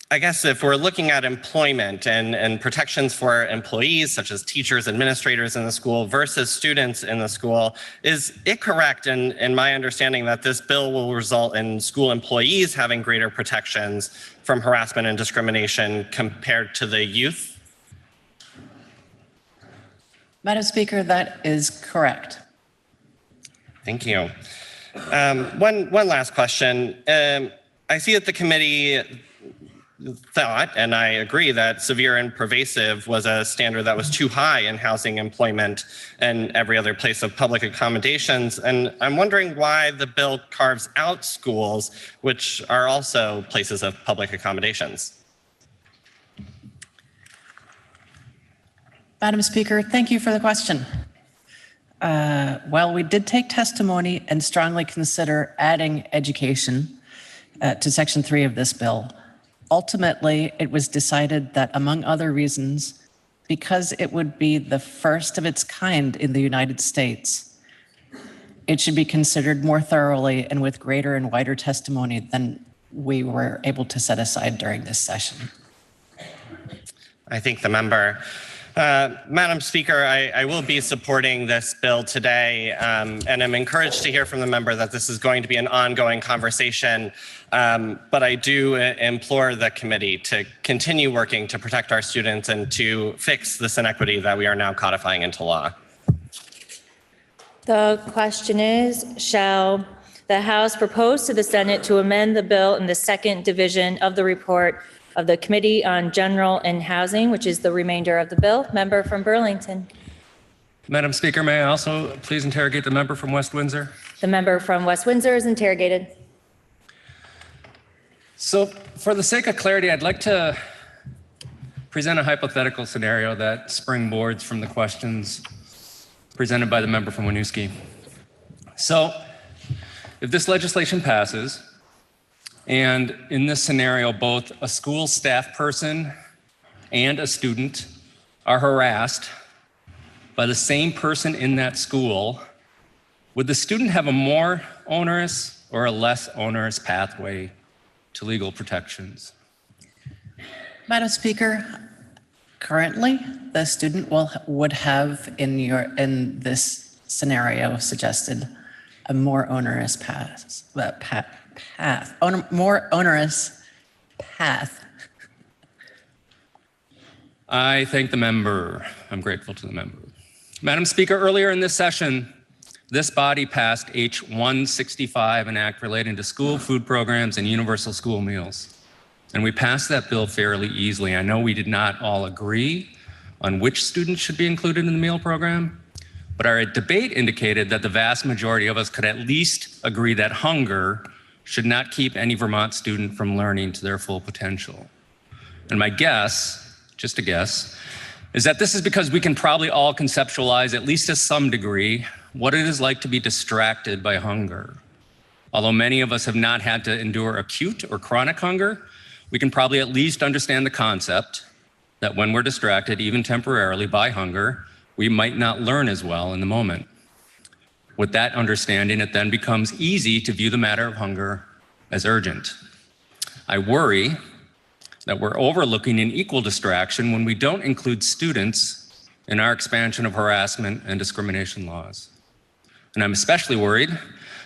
[SPEAKER 5] I guess if we're looking at employment and protections for employees, such as teachers, administrators in the school versus students in the school, is it correct in my understanding that this bill will result in school employees having greater protections from harassment and discrimination compared to the youth?
[SPEAKER 13] Madam Speaker, that is correct.
[SPEAKER 5] Thank you. One last question. I see that the committee thought, and I agree, that severe and pervasive was a standard that was too high in housing, employment, and every other place of public accommodations. And I'm wondering why the bill carves out schools, which are also places of public accommodations.
[SPEAKER 13] Madam Speaker, thank you for the question. While we did take testimony and strongly consider adding education to Section 3 of this bill, ultimately, it was decided that, among other reasons, because it would be the first of its kind in the United States. It should be considered more thoroughly and with greater and wider testimony than we were able to set aside during this session.
[SPEAKER 5] I thank the member. Madam Speaker, I will be supporting this bill today, and I'm encouraged to hear from the member that this is going to be an ongoing conversation, but I do implore the committee to continue working to protect our students and to fix this inequity that we are now codifying into law.
[SPEAKER 1] The question is, shall the House propose to the Senate to amend the bill in the second division of the report of the Committee on General and Housing, which is the remainder of the bill? Member from Burlington.
[SPEAKER 15] Madam Speaker, may I also please interrogate the member from West Windsor?
[SPEAKER 1] The member from West Windsor is interrogated.
[SPEAKER 15] So for the sake of clarity, I'd like to present a hypothetical scenario that springboards from the questions presented by the member from Winooski. So if this legislation passes, and in this scenario, both a school staff person and a student are harassed by the same person in that school, would the student have a more onerous or a less onerous pathway to legal protections?
[SPEAKER 13] Madam Speaker, currently, the student would have in this scenario suggested a more onerous more onerous path.
[SPEAKER 15] I thank the member. I'm grateful to the member. Madam Speaker, earlier in this session, this body passed H-165, an act relating to school food programs and universal school meals. And we passed that bill fairly easily. I know we did not all agree on which students should be included in the meal program, but our debate indicated that the vast majority of us could at least agree that hunger should not keep any Vermont student from learning to their full potential. And my guess, just a guess, is that this is because we can probably all conceptualize, at least to some degree, what it is like to be distracted by hunger. Although many of us have not had to endure acute or chronic hunger, we can probably at least understand the concept that when we're distracted, even temporarily, by hunger, we might not learn as well in the moment. With that understanding, it then becomes easy to view the matter of hunger as urgent. I worry that we're overlooking an equal distraction when we don't include students in our expansion of harassment and discrimination laws. And I'm especially worried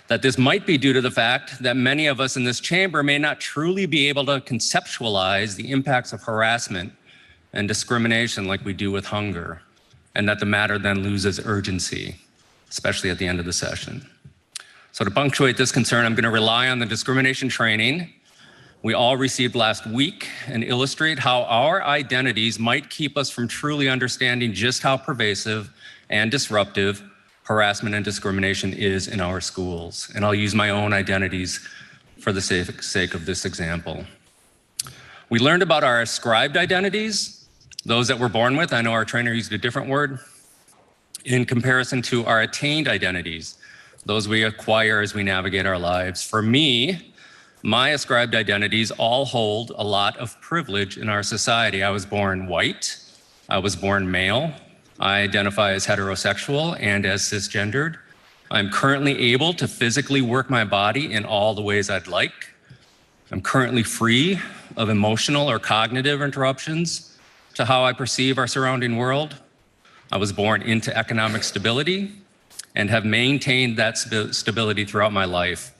[SPEAKER 15] that this might be due to the fact that many of us in this chamber may not truly be able to conceptualize the impacts of harassment and discrimination like we do with hunger, and that the matter then loses urgency, especially at the end of the session. So to punctuate this concern, I'm going to rely on the discrimination training we all received last week and illustrate how our identities might keep us from truly understanding just how pervasive and disruptive harassment and discrimination is in our schools. And I'll use my own identities for the sake of this example. We learned about our ascribed identities, those that we're born with. I know our trainer used a different word, in comparison to our attained identities, those we acquire as we navigate our lives. For me, my ascribed identities all hold a lot of privilege in our society. I was born white, I was born male, I identify as heterosexual and as cisgendered. I'm currently able to physically work my body in all the ways I'd like. I'm currently free of emotional or cognitive interruptions to how I perceive our surrounding world. I was born into economic stability and have maintained that stability throughout my life.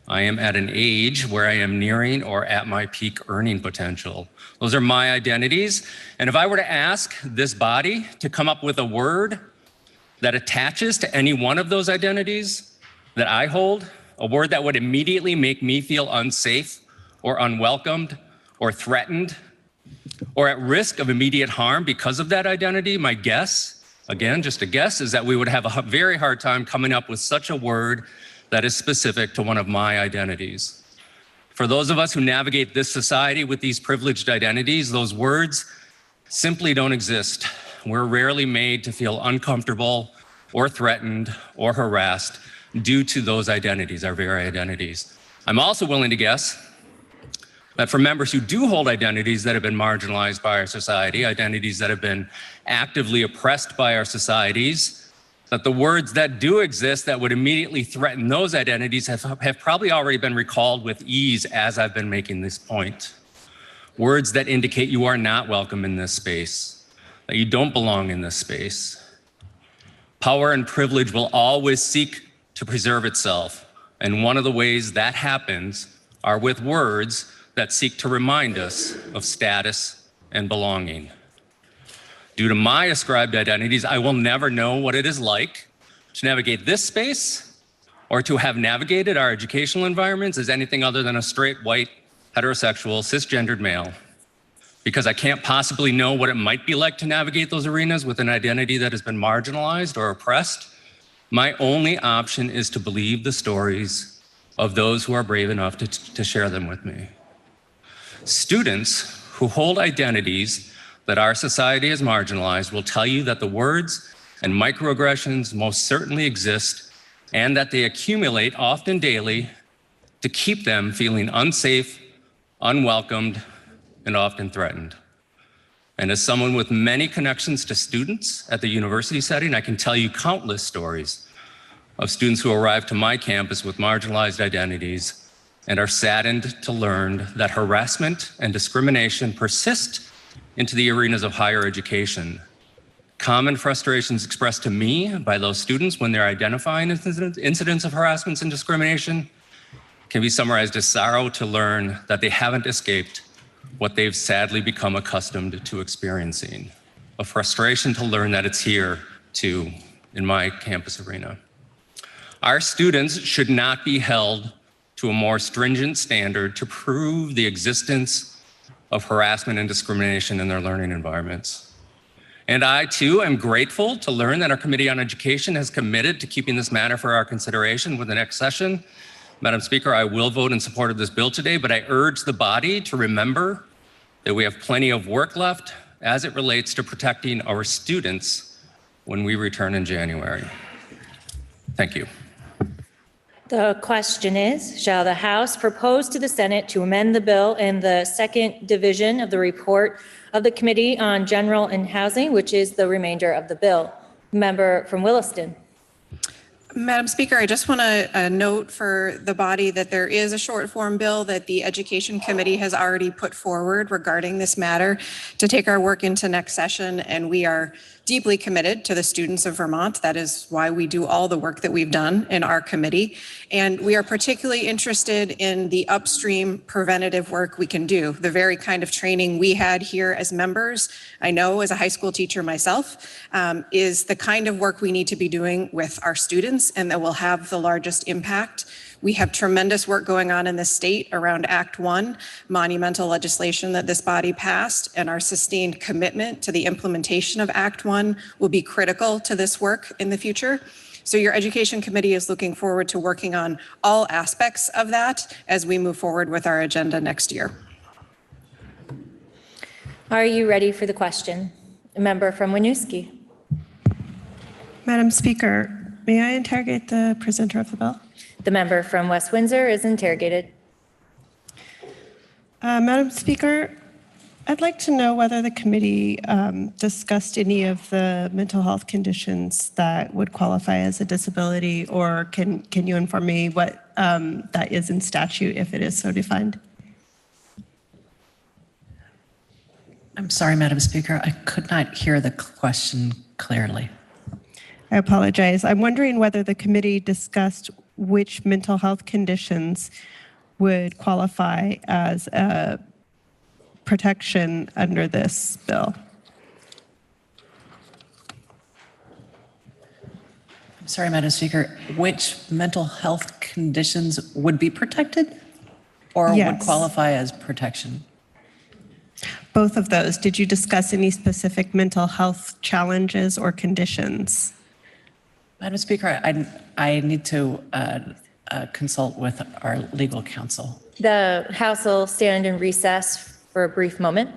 [SPEAKER 15] I am at an age where I am nearing or at my peak earning potential. Those are my identities. And if I were to ask this body to come up with a word that attaches to any one of those identities that I hold, a word that would immediately make me feel unsafe or unwelcomed or threatened or at risk of immediate harm because of that identity, my guess, again, just a guess, is that we would have a very hard time coming up with such a word that is specific to one of my identities. For those of us who navigate this society with these privileged identities, those words simply don't exist. We're rarely made to feel uncomfortable or threatened or harassed due to those identities, our very identities. I'm also willing to guess That for members who do hold identities that have been marginalized by our society, identities that have been actively oppressed by our societies, that the words that do exist that would immediately threaten those identities have probably already been recalled with ease as I've been making this point. Words that indicate you are not welcome in this space, that you don't belong in this space. Power and privilege will always seek to preserve itself, and one of the ways that happens are with words that seek to remind us of status and belonging. Due to my ascribed identities, I will never know what it is like to navigate this space or to have navigated our educational environments as anything other than a straight, white, heterosexual, cisgendered male. Because I can't possibly know what it might be like to navigate those arenas with an identity that has been marginalized or oppressed, my only option is to believe the stories of those who are brave enough to share them with me. Students who hold identities that our society has marginalized will tell you that the words and microaggressions most certainly exist and that they accumulate often daily to keep them feeling unsafe, unwelcomed, and often threatened. And as someone with many connections to students at the university setting, I can tell you countless stories of students who arrive to my campus with marginalized identities and are saddened to learn that harassment and discrimination persist into the arenas of higher education. Common frustrations expressed to me by those students when they're identifying incidents of harassment and discrimination can be summarized as sorrow to learn that they haven't escaped what they've sadly become accustomed to experiencing. A frustration to learn that it's here too in my campus arena. Our students should not be held to a more stringent standard to prove the existence of harassment and discrimination in their learning environments. And I too am grateful to learn that our Committee on Education has committed to keeping this matter for our consideration with the next session. Madam Speaker, I will vote in support of this bill today, but I urge the body to remember that we have plenty of work left as it relates to protecting our students when we return in January. Thank you.
[SPEAKER 1] The question is, shall the House propose to the Senate to amend the bill in the second division of the report of the Committee on General and Housing, which is the remainder of the bill? Member from Williston.
[SPEAKER 16] Madam Speaker, I just want to note for the body that there is a short form bill that the Education Committee has already put forward regarding this matter to take our work into next session, and we are deeply committed to the students of Vermont. That is why we do all the work that we've done in our committee. And we are particularly interested in the upstream preventative work we can do, the very kind of training we had here as members. I know as a high school teacher myself, is the kind of work we need to be doing with our students and that will have the largest impact. We have tremendous work going on in the state around Act 1, monumental legislation that this body passed, and our sustained commitment to the implementation of Act 1 will be critical to this work in the future. So your Education Committee is looking forward to working on all aspects of that as we move forward with our agenda next year.
[SPEAKER 1] Are you ready for the question? A member from Winooski.
[SPEAKER 17] Madam Speaker, may I interrogate the presenter of the bill?
[SPEAKER 1] The member from West Windsor is interrogated.
[SPEAKER 17] Madam Speaker, I'd like to know whether the committee discussed any of the mental health conditions that would qualify as a disability, or can you inform me what that is in statute if it is so defined?
[SPEAKER 13] I'm sorry, Madam Speaker, I could not hear the question clearly.
[SPEAKER 17] I apologize. I'm wondering whether the committee discussed which mental health conditions would qualify as a protection under this bill.
[SPEAKER 13] I'm sorry, Madam Speaker, which mental health conditions would be protected or
[SPEAKER 17] Yes.
[SPEAKER 13] would qualify as protection?
[SPEAKER 17] Both of those. Did you discuss any specific mental health challenges or conditions?
[SPEAKER 13] Madam Speaker, I need to consult with our legal counsel.
[SPEAKER 1] The House will stand in recess for a brief moment.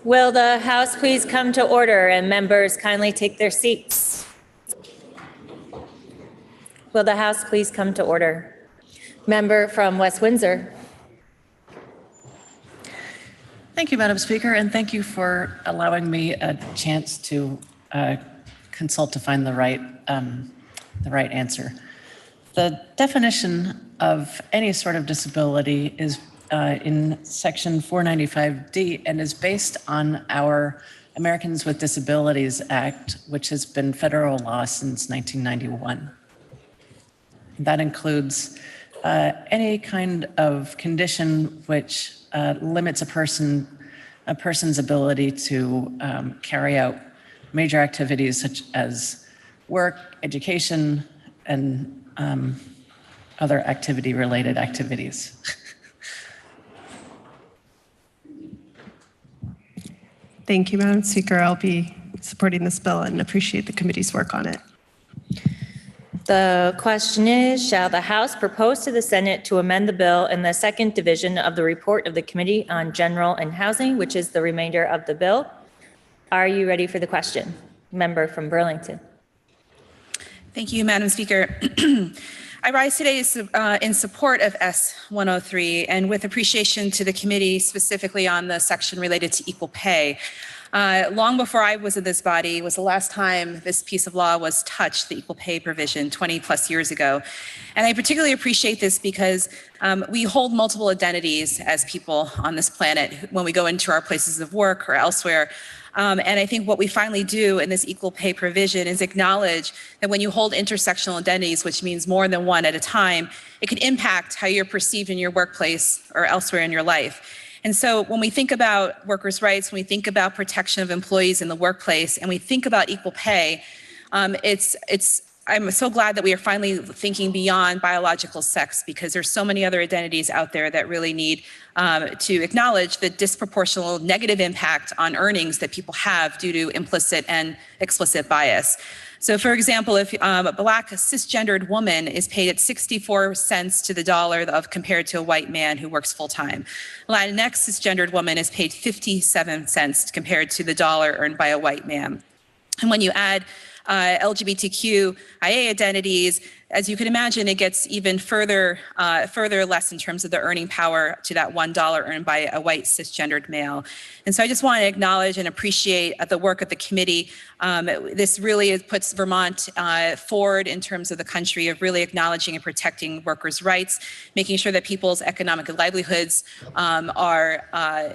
[SPEAKER 1] Will the House please come to order and members kindly take their seats? Will the House please come to order? Member from West Windsor.
[SPEAKER 13] Thank you, Madam Speaker, and thank you for allowing me a chance to consult to find the right answer. The definition of any sort of disability is in Section 495D and is based on our Americans with Disabilities Act, which has been federal law since 1991. That includes any kind of condition which limits a person's ability to carry out major activities such as work, education, and other activity-related activities.
[SPEAKER 17] Thank you, Madam Speaker. I'll be supporting this bill and appreciate the committee's work on it.
[SPEAKER 1] The question is, shall the House propose to the Senate to amend the bill in the second division of the report of the Committee on General and Housing, which is the remainder of the bill? Are you ready for the question? Member from Burlington.
[SPEAKER 6] Thank you, Madam Speaker. I rise today in support of S-103 and with appreciation to the committee specifically on the section related to equal pay. Long before I was in this body was the last time this piece of law was touched, the equal pay provision 20 plus years ago. And I particularly appreciate this because we hold multiple identities as people on this planet when we go into our places of work or elsewhere. And I think what we finally do in this equal pay provision is acknowledge that when you hold intersectional identities, which means more than one at a time, it can impact how you're perceived in your workplace or elsewhere in your life. And so when we think about workers' rights, when we think about protection of employees in the workplace, and we think about equal pay, I'm so glad that we are finally thinking beyond biological sex because there's so many other identities out there that really need to acknowledge the disproportional negative impact on earnings that people have due to implicit and explicit bias. So for example, if a Black cisgendered woman is paid at 64 cents to the dollar compared to a white man who works full time. Latinx cisgendered woman is paid 57 cents compared to the dollar earned by a white man. And when you add LGBTQIA identities, as you can imagine, it gets even further less in terms of the earning power to that $1 earned by a white cisgendered male. And so I just want to acknowledge and appreciate the work of the committee. This really puts Vermont forward in terms of the country of really acknowledging and protecting workers' rights, making sure that people's economic livelihoods are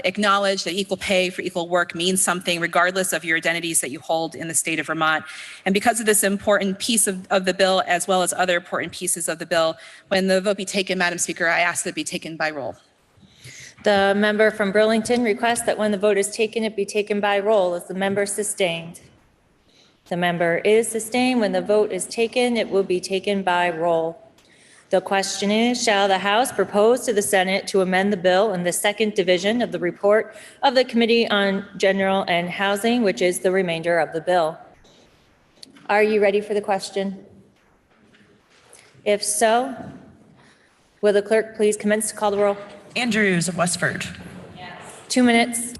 [SPEAKER 6] acknowledged, that equal pay for equal work means something regardless of your identities that you hold in the state of Vermont. And because of this important piece of the bill, as well as other important pieces of the bill, when the vote be taken, Madam Speaker, I ask that it be taken by roll.
[SPEAKER 1] The member from Burlington requests that when the vote is taken, it be taken by roll. Is the member sustained? The member is sustained. When the vote is taken, it will be taken by roll. The question is, shall the House propose to the Senate to amend the bill in the second division of the report of the Committee on General and Housing, which is the remainder of the bill? Are you ready for the question? If so, will the clerk please commence to call the roll?
[SPEAKER 10] Andrews of Westford.
[SPEAKER 1] 2 minutes.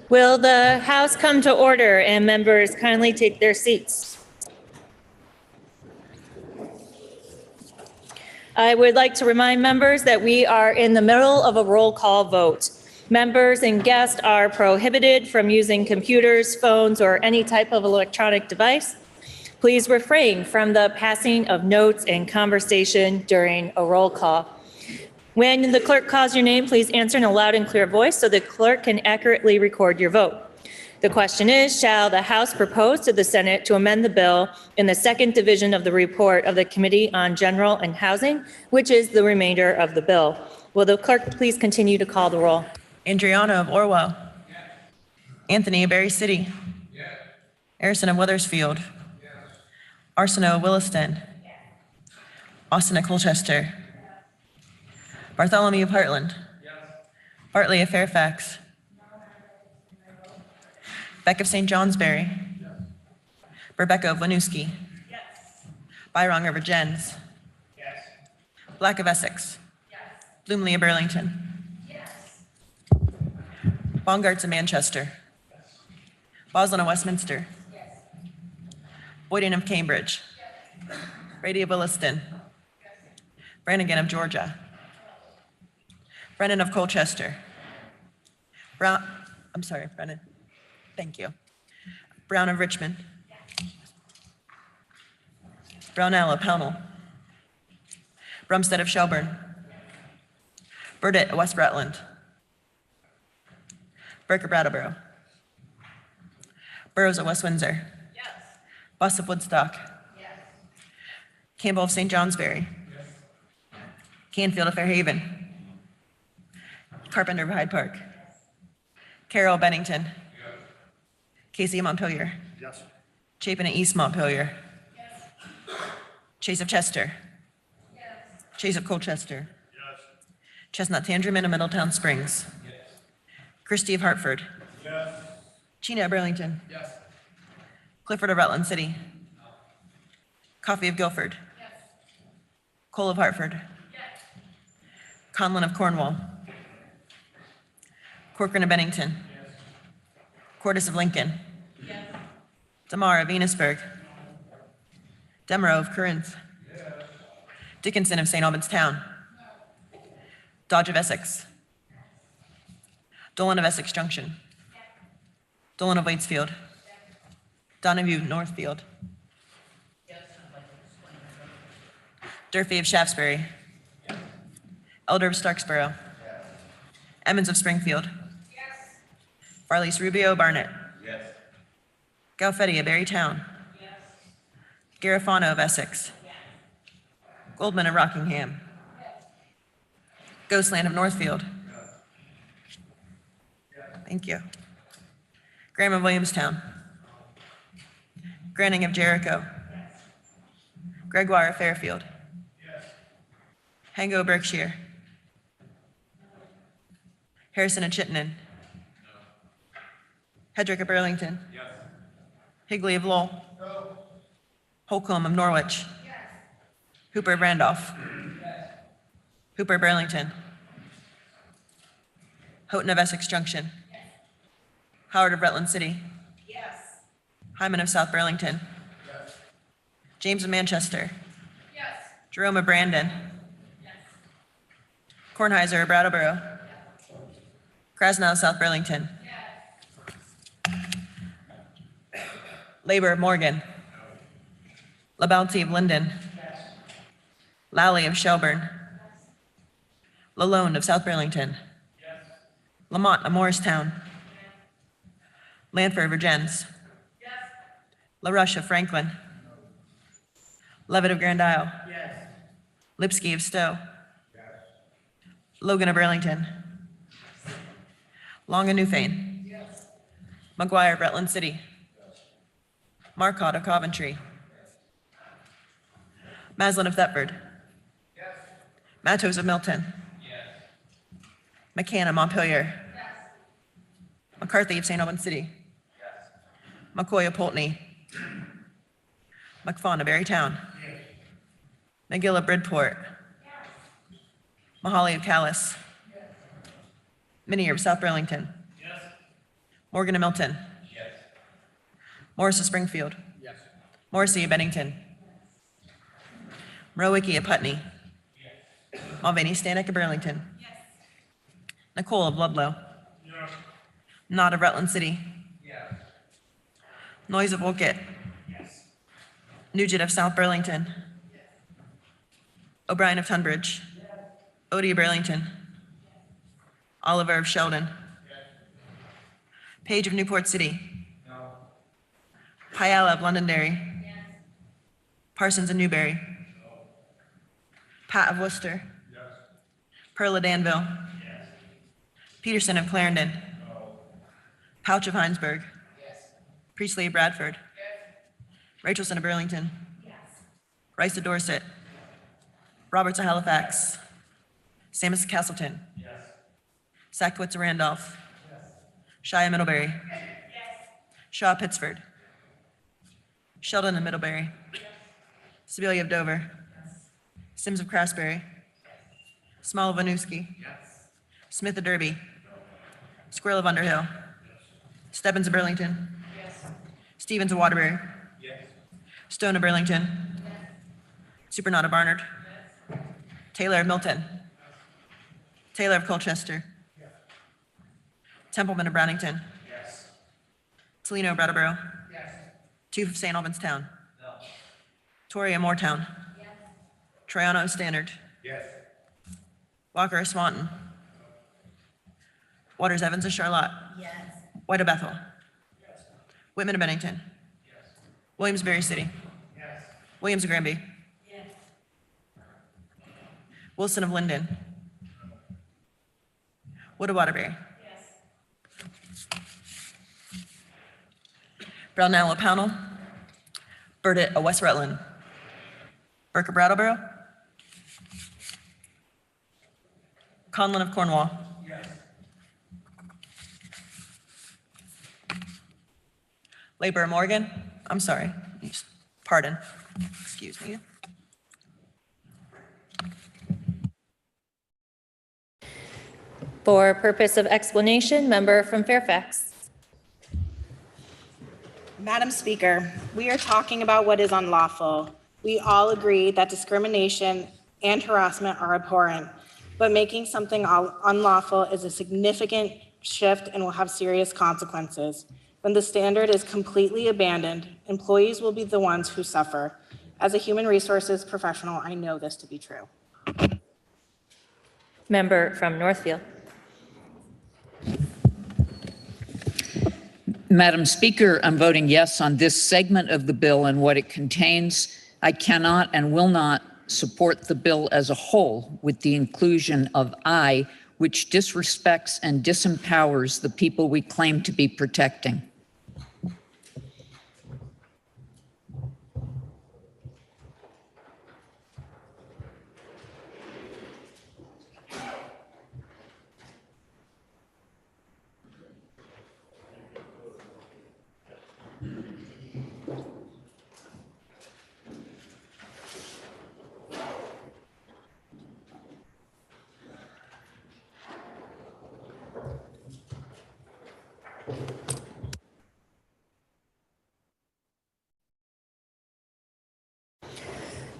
[SPEAKER 1] Will the House come to order and members kindly take their seats? I would like to remind members that we are in the middle of a roll call vote. Members and guests are prohibited from using computers, phones, or any type of electronic device. Please refrain from the passing of notes and conversation during a roll call. When the clerk calls your name, please answer in a loud and clear voice so the clerk can accurately record your vote. The question is, shall the House propose to the Senate to amend the bill in the second division of the report of the Committee on General and Housing, which is the remainder of the bill? Will the clerk please continue to call the roll?
[SPEAKER 18] Andriano of Orwell. Yes. Anthony of Berry City. Yes. Harrison of Weathersfield. Yes. Arsenault of Williston. Yes. Austin of Colchester. Yes. Bartholomew of Heartland. Yes. Bartley of Fairfax. No. Beck of St. Johnsbury. Yes. Rebecca of Winooski. Yes. Byron of Virgins. Yes. Black of Essex. Yes. Bloomley of Burlington. Bongarts of Manchester. Yes. Boslin of Westminster. Yes. Boyden of Cambridge. Yes. Brady of Williston. Yes. Brannigan of Georgia. Brennan of Colchester. Brennan. Thank you. Brown of Richmond. Yes. Brownell of Pownell. Brumstead of Shelburne. Yes. Burdett of West Rutland. Burke of Brattleboro. Burrows of West Windsor. Yes. Buss of Woodstock. Yes. Campbell of St. Johnsbury. Yes. Canfield of Fairhaven. Carpenter of Hyde Park. Yes. Carroll of Bennington. Yes. Casey of Montpelier. Yes. Chapin of East Montpelier. Yes. Chase of Chester. Yes. Chase of Colchester. Yes. Chestnut Tandreman of Middletown Springs. Christie of Hartford. Yes. Chena of Burlington. Yes. Clifford of Rutland City. No. Coffey of Guilford. Yes. Cole of Hartford. Yes. Conlon of Cornwall. Corcoran of Bennington. Yes. Cordes of Lincoln. Yes. Damar of Venusburg. Demereux of Corinth. Yes. Dickinson of St. Albans Town. No. Dodge of Essex. Dolan of Essex Junction. Yes. Dolan of Waitsfield. Yes. Donahue Northfield. Yes. Durfee of Shaftesbury. Yes. Elder of Starksboro. Yes. Emmons of Springfield. Yes. Farley's Rubio Barnett. Yes. Galfetti of Berrytown. Yes. Garifano of Essex. Yes. Goldman of Rockingham. Yes. Ghostland of Northfield. Thank you. Graham of Williamstown. Granning of Jericho. Yes. Gregoire of Fairfield. Yes. Hango of Berkshire. Harrison of Chittenden. No. Hedrick of Burlington. Yes. Higley of Lowell. No. Holcomb of Norwich. Yes. Hooper of Randolph. Yes. Hooper of Burlington. Houghton of Essex Junction. Howard of Rutland City. Yes. Hyman of South Burlington. Yes. James of Manchester. Yes. Jerome of Brandon. Yes. Kornheiser of Brattleboro. Yes. Krasnow of South Burlington. Yes. Labor of Morgan. No. LaBounty of Linden. Yes. Lally of Shelburne. Yes. Lalone of South Burlington. Yes. Lamont of Morristown. Lanford of Virgins. Yes. LaRush of Franklin. No. Levitt of Grand Isle. Yes. Lipsky of Stowe. Yes. Logan of Burlington. Yes. Long of Newfane. Yes. McGuire of Rutland City. Yes. Marcotte of Coventry. Yes. Maslin of Thetford. Yes. Matos of Milton. Yes. McCann of Montpelier. Yes. McCarthy of St. Albans City. McCoy of Pulteney. McFawn of Berrytown. Yes. McGill of Bridport. Yes. Mahaly of Calais. Yes. Minier of South Burlington. Yes. Morgan of Milton. Morris of Springfield. Morrissey of Bennington. Mrowicki of Putney. Mulvaney Stanek of Burlington. Nicole of Ludlow. Nod of Rutland City. Noyes of Wolcott. Nugent of South Burlington. O'Brien of Tunbridge. Odie of Burlington. Oliver of Sheldon. Page of Newport City. Pyala of Londonderry. Parsons of Newberry. Pat of Worcester. Pearl of Danville. Peterson of Clarendon. Pouch of Heinsberg. Priestley of Bradford. Rachelson of Burlington. Rice of Dorset. Roberts of Halifax. Samus of Castleton. Sackwitz of Randolph. Shia of Middlebury. Shaw of Pittsford. Sheldon of Middlebury. Sibilia of Dover. Sims of Craftsbury. Small of Winooski. Smith of Derby. Squirrel of Underhill. Stebbins of Burlington. Stevens of Waterbury. Stone of Burlington. Supernaught of Barnard. Taylor of Milton. Taylor of Colchester. Templeman of Brownington. Toledo of Brattleboro. Toof of St. Albans Town. Torrey of Moortown. Troiano of Stannard. Walker of Swanton. Waters Evans of Charlotte. White of Bethel. Whitman of Bennington. Williamsbury City. Williams of Granby. Wilson of Linden. Wood of Waterbury. Brownell of Pownell. Burdett of West Rutland. Burke of Brattleboro. Conlon of Cornwall. Labor of Morgan. I'm sorry. Pardon. Excuse me.
[SPEAKER 1] For purpose of explanation, member from Fairfax.
[SPEAKER 19] Madam Speaker, we are talking about what is unlawful. We all agree that discrimination and harassment are abhorrent, but making something unlawful is a significant shift and will have serious consequences. When the standard is completely abandoned, employees will be the ones who suffer. As a human resources professional, I know this to be true.
[SPEAKER 1] Member from Northfield.
[SPEAKER 14] Madam Speaker, I'm voting yes on this segment of the bill and what it contains. I cannot and will not support the bill as a whole with the inclusion of I, which disrespects and disempowers the people we claim to be protecting.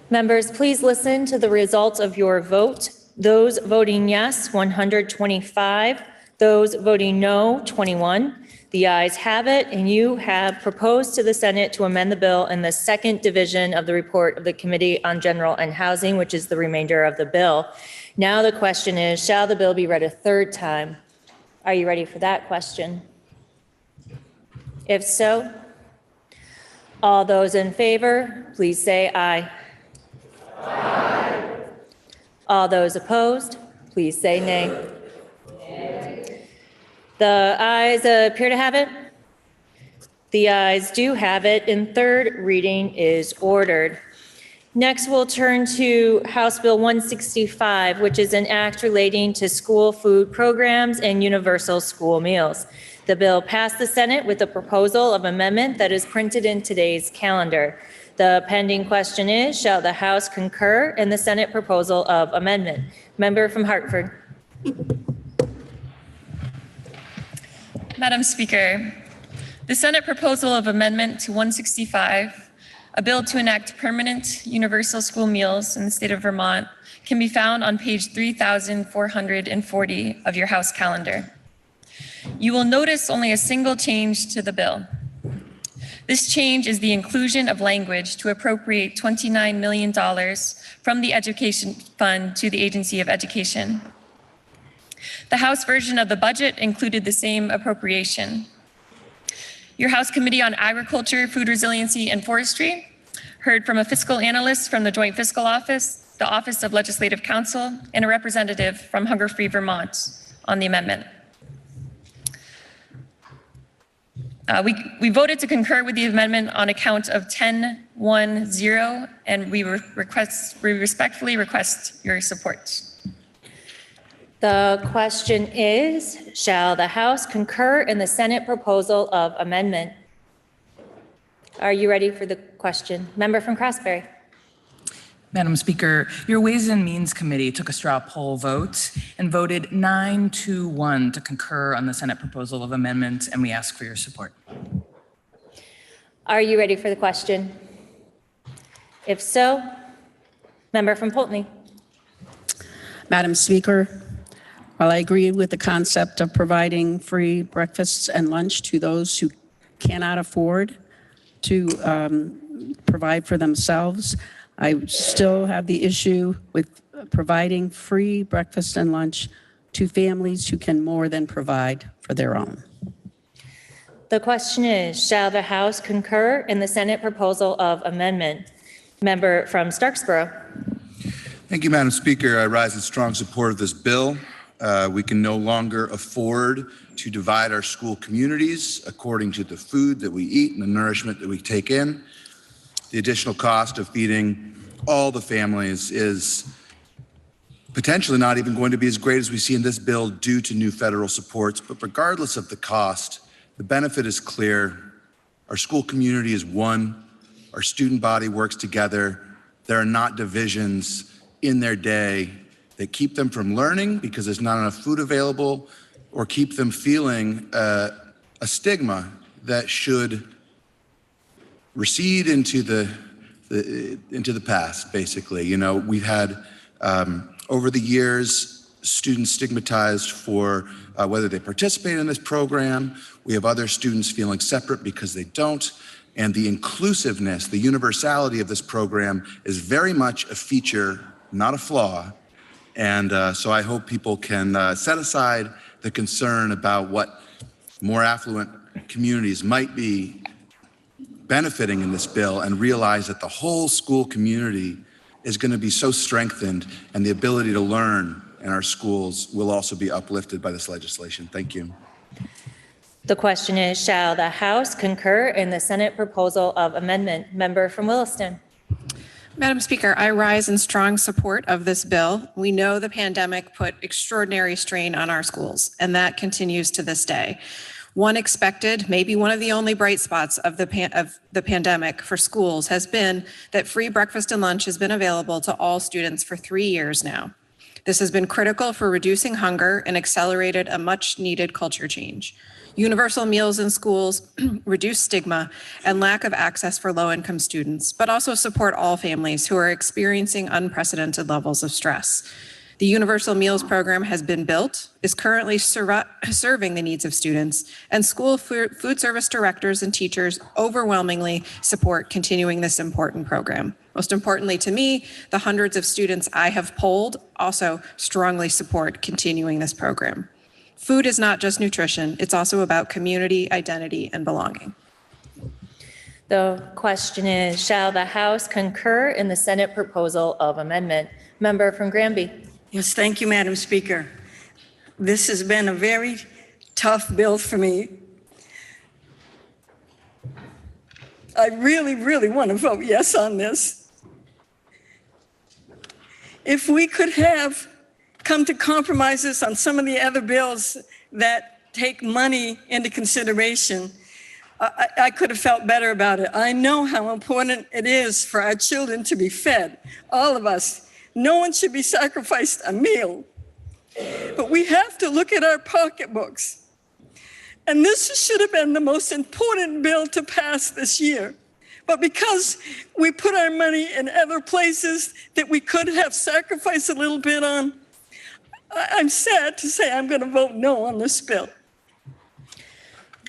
[SPEAKER 1] Members, please listen to the results of your vote. Those voting yes, 125. Those voting no, 21. The ayes have it, and you have proposed to the Senate to amend the bill in the second division of the report of the Committee on General and Housing, which is the remainder of the bill. Now the question is, shall the bill be read a third time? Are you ready for that question? If so, all those in favor, please say aye. Aye. All those opposed, please say nay. Nay. The ayes appear to have it. The ayes do have it, and third reading is ordered. Next, we'll turn to House Bill 165, which is an act relating to school food programs and universal school meals. The bill passed the Senate with a proposal of amendment that is printed in today's calendar. The pending question is, shall the House concur in the Senate proposal of amendment? Member from Hartford.
[SPEAKER 20] Madam Speaker, the Senate proposal of amendment to 165, a bill to enact permanent universal school meals in the state of Vermont, can be found on page 3,440 of your House calendar. You will notice only a single change to the bill. This change is the inclusion of language to appropriate $29 million from the Education Fund to the Agency of Education. The House version of the budget included the same appropriation. Your House Committee on Agriculture, Food Resiliency, and Forestry heard from a fiscal analyst from the Joint Fiscal Office, the Office of Legislative Counsel, and a representative from Hunger Free Vermont on the amendment. We voted to concur with the amendment on account of 10-1-0, and we respectfully request your support.
[SPEAKER 1] The question is, shall the House concur in the Senate proposal of amendment? Are you ready for the question? Member from Craftsbury.
[SPEAKER 21] Madam Speaker, your Ways and Means Committee took a straw poll vote and voted 9-1 to concur on the Senate proposal of amendment, and we ask for your support.
[SPEAKER 1] Are you ready for the question? If so, member from Poultney.
[SPEAKER 22] Madam Speaker, while I agree with the concept of providing free breakfasts and lunch to those who cannot afford to provide for themselves, I still have the issue with providing free breakfast and lunch to families who can more than provide for their own.
[SPEAKER 1] The question is, shall the House concur in the Senate proposal of amendment? Member from Starksboro.
[SPEAKER 23] Thank you, Madam Speaker. I rise in strong support of this bill. We can no longer afford to divide our school communities according to the food that we eat and the nourishment that we take in. The additional cost of feeding all the families is potentially not even going to be as great as we see in this bill due to new federal supports. But regardless of the cost, the benefit is clear. Our school community is one. Our student body works together. There are not divisions in their day that keep them from learning because there's not enough food available, or keep them feeling a stigma that should recede into the past, basically. You know, we've had over the years students stigmatized for whether they participate in this program. We have other students feeling separate because they don't. And the inclusiveness, the universality of this program is very much a feature, not a flaw. And so I hope people can set aside the concern about what more affluent communities might be benefiting in this bill and realize that the whole school community is going to be so strengthened, and the ability to learn in our schools will also be uplifted by this legislation. Thank you.
[SPEAKER 1] The question is, shall the House concur in the Senate proposal of amendment? Member from Williston.
[SPEAKER 16] Madam Speaker, I rise in strong support of this bill. We know the pandemic put extraordinary strain on our schools, and that continues to this day. One expected, maybe one of the only bright spots of the pandemic for schools has been that free breakfast and lunch has been available to all students for 3 years now. This has been critical for reducing hunger and accelerated a much needed culture change. Universal meals in schools reduce stigma and lack of access for low-income students, but also support all families who are experiencing unprecedented levels of stress. The Universal Meals Program has been built, is currently serving the needs of students, and school food service directors and teachers overwhelmingly support continuing this important program. Most importantly to me, the hundreds of students I have polled also strongly support continuing this program. Food is not just nutrition, it's also about community, identity, and belonging.
[SPEAKER 1] The question is, shall the House concur in the Senate proposal of amendment? Member from Granby.
[SPEAKER 24] Yes, thank you, Madam Speaker. This has been a very tough bill for me. I really, really want to vote yes on this. If we could have come to compromises on some of the other bills that take money into consideration, I could have felt better about it. I know how important it is for our children to be fed, all of us. No one should be sacrificed a meal. But we have to look at our pocketbooks. And this should have been the most important bill to pass this year. But because we put our money in other places that we could have sacrificed a little bit on, I'm sad to say I'm going to vote no on this bill.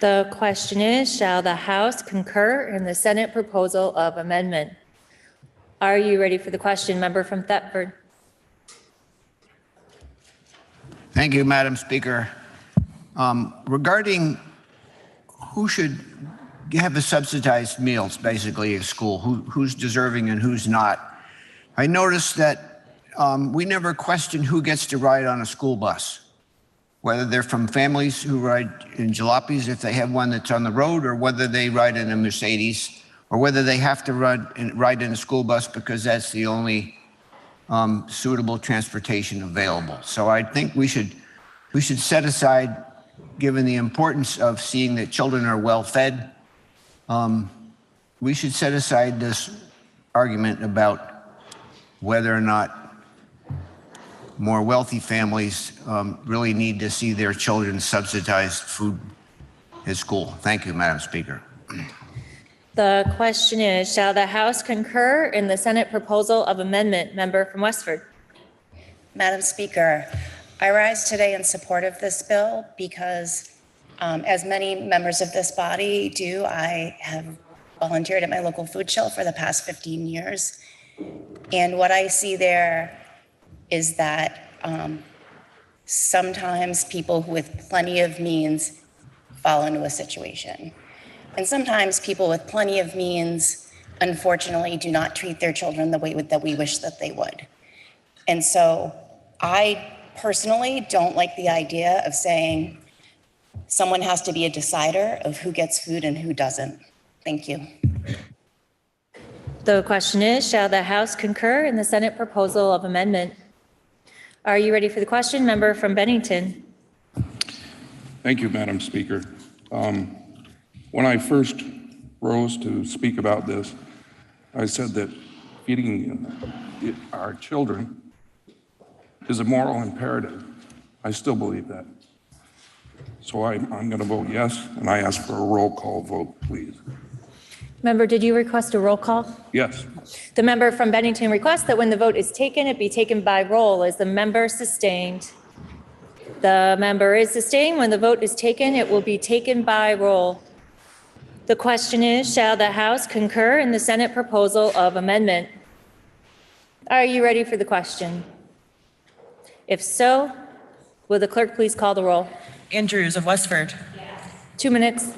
[SPEAKER 1] The question is, shall the House concur in the Senate proposal of amendment? Are you ready for the question? Member from Thetford.
[SPEAKER 2] Thank you, Madam Speaker. Regarding who should have the subsidized meals, basically, at school, who's deserving and who's not, I noticed that we never question who gets to ride on a school bus, whether they're from families who ride in jalopies if they have one that's on the road, or whether they ride in a Mercedes, or whether they have to ride in a school bus because that's the only suitable transportation available. So I think we should set aside, given the importance of seeing that children are well fed, we should set aside this argument about whether or not more wealthy families really need to see their children subsidized food at school. Thank you, Madam Speaker.
[SPEAKER 1] The question is, shall the House concur in the Senate proposal of amendment? Member from Westford.
[SPEAKER 3] Madam Speaker, I rise today in support of this bill because, as many members of this body do, I have volunteered at my local food shelf for the past 15 years. And what I see there is that sometimes people with plenty of means fall into a situation. And sometimes people with plenty of means, unfortunately, do not treat their children the way that we wish that they would. And so I personally don't like the idea of saying someone has to be a decider of who gets food and who doesn't. Thank you.
[SPEAKER 1] The question is, shall the House concur in the Senate proposal of amendment? Are you ready for the question? Member from Bennington.
[SPEAKER 4] Thank you, Madam Speaker. When I first rose to speak about this, I said that feeding our children is a moral imperative. I still believe that. So I'm going to vote yes, and I ask for a roll call vote, please.
[SPEAKER 1] Member, did you request a roll call?
[SPEAKER 4] Yes.
[SPEAKER 1] The member from Bennington requests that when the vote is taken, it be taken by roll. Is the member sustained? The member is sustained. When the vote is taken, it will be taken by roll. The question is, shall the House concur in the Senate proposal of amendment? Are you ready for the question? If so, will the clerk please call the roll?
[SPEAKER 18] Andrews of Westford.
[SPEAKER 1] Yes. 2 minutes.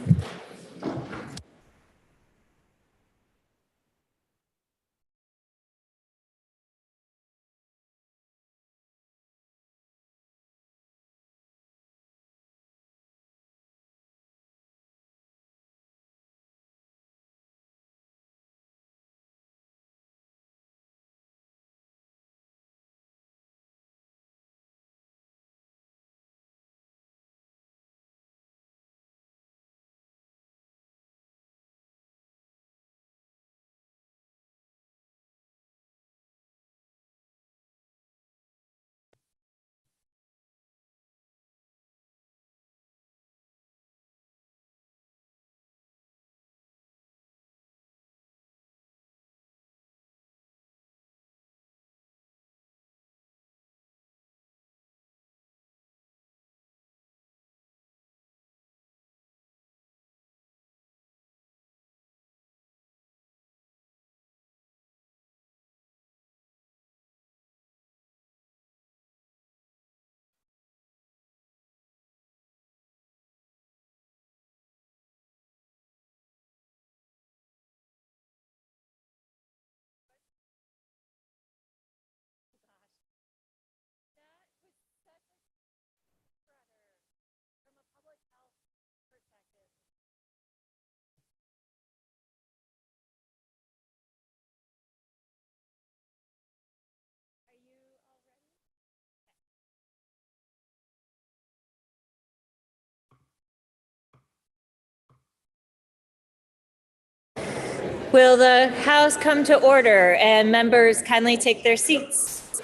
[SPEAKER 1] Will the House come to order and members kindly take their seats?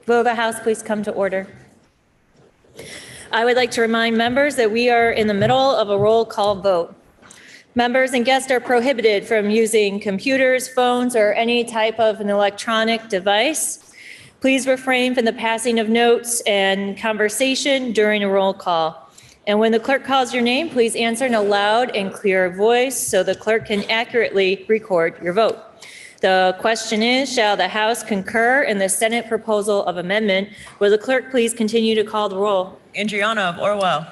[SPEAKER 1] Will the House please come to order? I would like to remind members that we are in the middle of a roll call vote. Members and guests are prohibited from using computers, phones, or any type of an electronic device. Please refrain from the passing of notes and conversation during a roll call. And when the clerk calls your name, please answer in a loud and clear voice so the clerk can accurately record your vote. The question is, shall the House concur in the Senate proposal of amendment? Will the clerk please continue to call the roll?
[SPEAKER 18] Andriano of Orwell.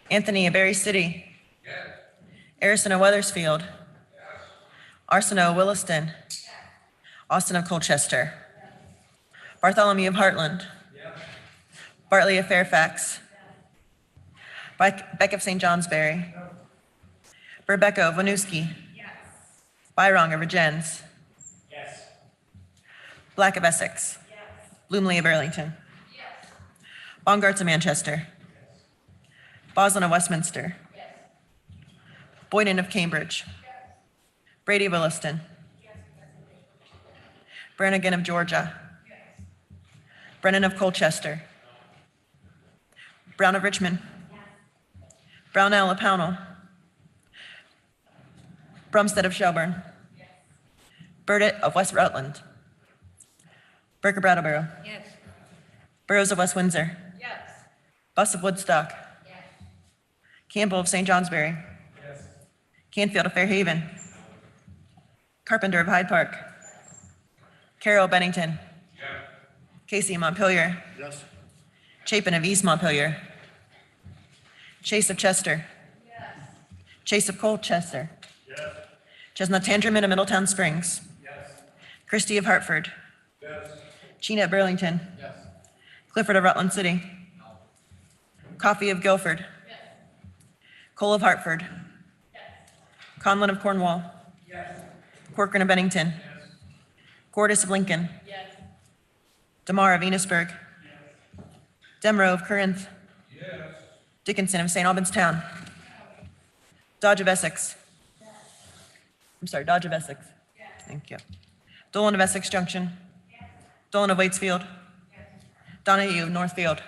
[SPEAKER 18] Anthony of Berry City. Harrison of Weathersfield. Arsenault of Williston. Austin of Colchester. Bartholomew of Heartland. Bartley of Fairfax. Beck of St. Johnsbury. Rebecca of Winooski. Byrong of Regents. Black of Essex. Bloomley of Burlington. Bongarts of Manchester. Boslin of Westminster. Boyden of Cambridge. Brady of Williston. Brannigan of Georgia. Brennan of Colchester. Brown of Richmond. Brownell of Pownell. Brumstead of Shelburne. Burdett of West Rutland. Burke of Brattleboro. Burrows of West Windsor. Buss of Woodstock. Campbell of St. Johnsbury. Canfield of Fairhaven. Carpenter of Hyde Park. Carroll of Bennington. Casey of Montpelier. Chapin of East Montpelier. Chase of Chester. Chase of Colchester. Chestnut Tangerman of Middletown Springs. Christie of Hartford. Chena of Burlington. Clifford of Rutland City. Coffey of Guilford. Cole of Hartford. Conlon of Cornwall. Corcoran of Bennington. Gordis of Lincoln. DeMar of Enosburg. Demrow of Corinth. Dickinson of St. Albans Town. Dodge of Essex. Dodge of Essex. Thank you. Dolan of Essex Junction. Dolan of Waitsfield. Donahue of Northfield.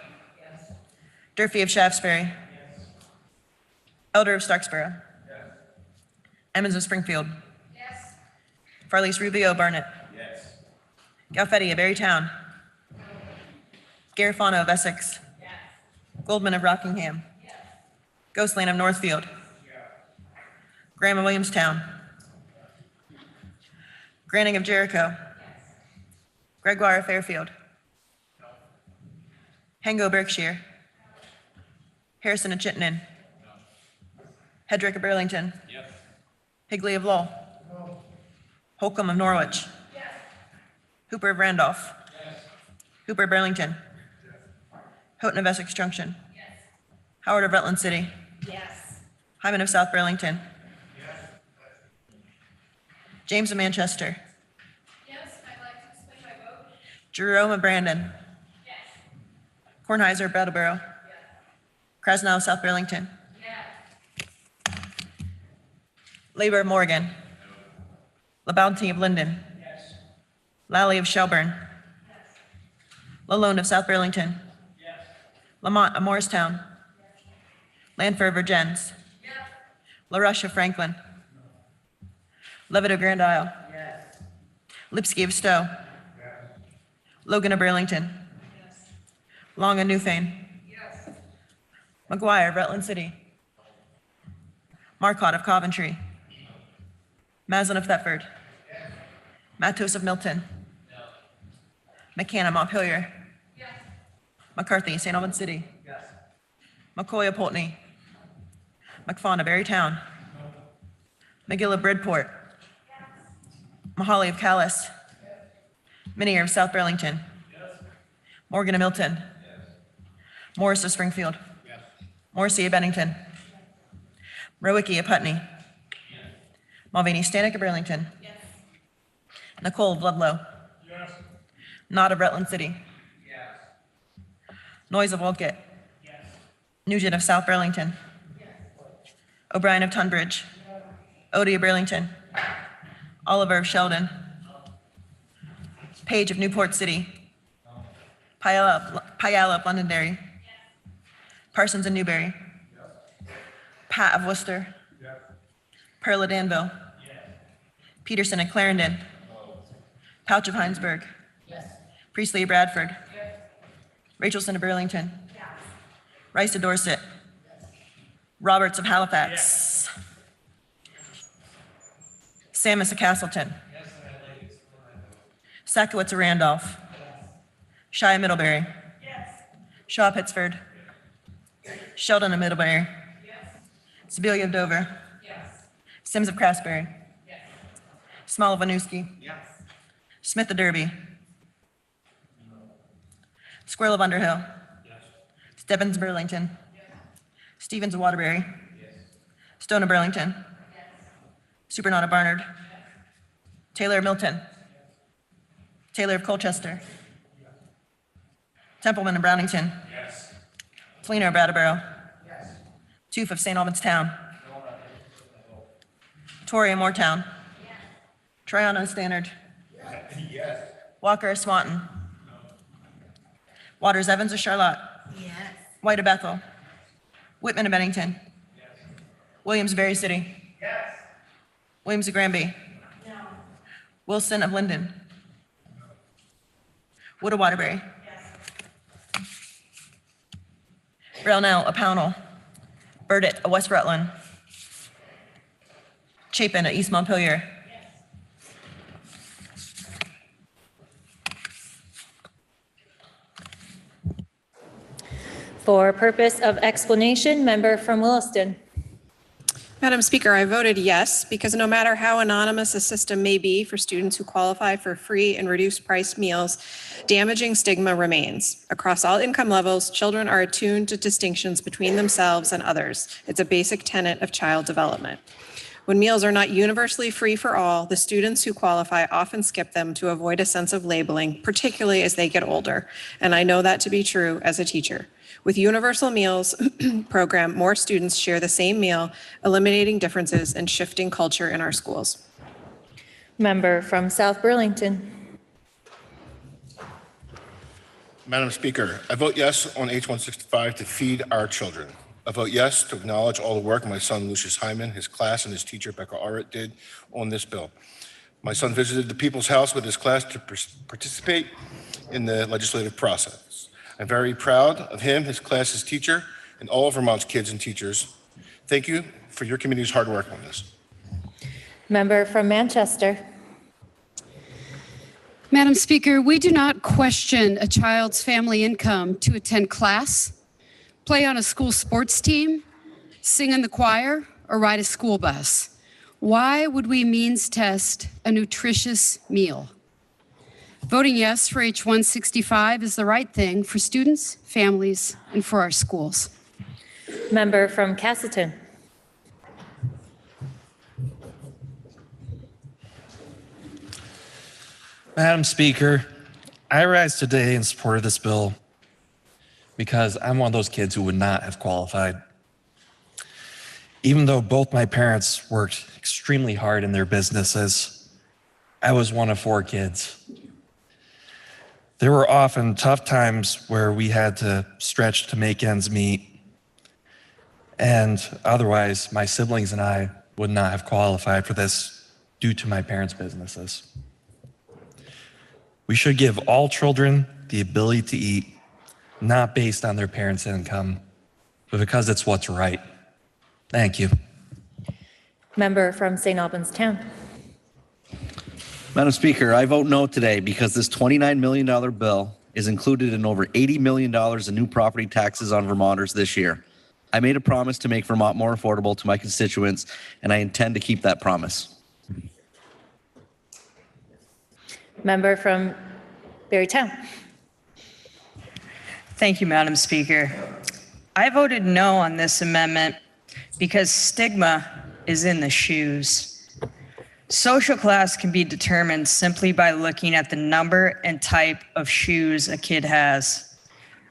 [SPEAKER 18] Durfee of Shaftesbury. Elder of Starksboro. Emmons of Springfield. Farley's Rubio Barnett. Galfetti of Berrytown. Garifano of Essex. Goldman of Rockingham. Ghostland of Northfield. Graham of Williamstown. Granning of Jericho. Gregoire of Fairfield. Hengo Berkshire. Harrison of Chittenden. Hedrick of Burlington. Higley of Lowell. Holcomb of Norwich. Hooper of Randolph. Hooper of Burlington. Houghton of Essex Junction. Howard of Rutland City. Hyman of South Burlington. James of Manchester. Jerome of Brandon. Kornheiser of Brattleboro. Krasnow of South Burlington. Labor of Morgan. LaBounty of Linden. Lally of Shelburne. Lalone of South Burlington. Lamont of Morristown. Lanford of Virgins. LaRush of Franklin. Levitt of Grand Isle. Lipsky of Stowe. Logan of Burlington. Long of Newfane. McGuire of Rutland City. Marcotte of Coventry. Maslin of Thetford. Matos of Milton. McCann of Montpelier. McCarthy, St. Albans City. McCoy of Pulteney. McFawn of Berrytown. McGill of Bridport. Mahaly of Calais. Minier of South Burlington. Morgan of Milton. Morris of Springfield. Morrissey of Bennington. Rowicki of Putney. Mulvaney Stanek of Burlington. Nicole of Ludlow. Knott of Rutland City. Noyes of Wolcott. Nugent of South Burlington. O'Brien of Tunbridge. Odie of Burlington. Oliver of Sheldon. Page of Newport City. Payala of Londonderry. Parsons and Newberry. Pat of Worcester. Pearl of Danville. Peterson and Clarendon. Pouch of Heinsberg. Priestley of Bradford. Rachelson of Burlington. Rice of Dorset. Roberts of Halifax. Samus of Castleton. Sakowitz of Randolph. Shai of Middlebury. Shaw of Pittsford. Sheldon of Middlebury. Sibilia of Dover. Sims of Craftsbury. Small of Winooski. Smith of Derby. Squirrel of Underhill. Stebbins of Burlington. Stevens of Waterbury. Stone of Burlington. Supernaut of Barnard. Taylor of Milton. Taylor of Colchester. Templeman of Brownington. Fleener of Brattleboro. Toof of St. Albans Town. Torrey of Moortown. Triano of Stannard. Walker of Swanton. Waters Evans of Charlotte. White of Bethel. Whitman of Bennington. Williams of Berry City. Williams of Granby. Wilson of Linden. Wood of Waterbury. Brownell of Pownell. Burdett of West Rutland. Chapin of East Montpelier.
[SPEAKER 1] For purpose of explanation, member from Williston.
[SPEAKER 16] Madam Speaker, I voted yes because no matter how anonymous a system may be for students who qualify for free and reduced price meals, damaging stigma remains. Across all income levels, children are attuned to distinctions between themselves and others. It's a basic tenet of child development. When meals are not universally free for all, the students who qualify often skip them to avoid a sense of labeling, particularly as they get older. And I know that to be true as a teacher. With Universal Meals program, more students share the same meal, eliminating differences and shifting culture in our schools.
[SPEAKER 1] Member from South Burlington.
[SPEAKER 7] Madam Speaker, I vote yes on H-165 to feed our children. I vote yes to acknowledge all the work my son Lucius Hyman, his class, and his teacher Becca Arrett did on this bill. My son visited the People's House with his class to participate in the legislative process. I'm very proud of him, his class, his teacher, and all of Vermont's kids and teachers. Thank you for your community's hard work on this.
[SPEAKER 1] Member from Manchester.
[SPEAKER 8] Madam Speaker, we do not question a child's family income to attend class, play on a school sports team, sing in the choir, or ride a school bus. Why would we means test a nutritious meal? Voting yes for H-165 is the right thing for students, families, and for our schools.
[SPEAKER 1] Member from Castleton.
[SPEAKER 9] Madam Speaker, I rise today in support of this bill because I'm one of those kids who would not have qualified. Even though both my parents worked extremely hard in their businesses, I was one of 4 kids. There were often tough times where we had to stretch to make ends meet, and otherwise my siblings and I would not have qualified for this due to my parents' businesses. We should give all children the ability to eat, not based on their parents' income, but because it's what's right. Thank you.
[SPEAKER 1] Member from St. Albans Town.
[SPEAKER 11] Madam Speaker, I vote no today because this $29 million bill is included in over $80 million in new property taxes on Vermonters this year. I made a promise to make Vermont more affordable to my constituents, and I intend to keep that promise.
[SPEAKER 1] Member from Barrytown.
[SPEAKER 25] Thank you, Madam Speaker. I voted no on this amendment because stigma is in the shoes. Social class can be determined simply by looking at the number and type of shoes a kid has.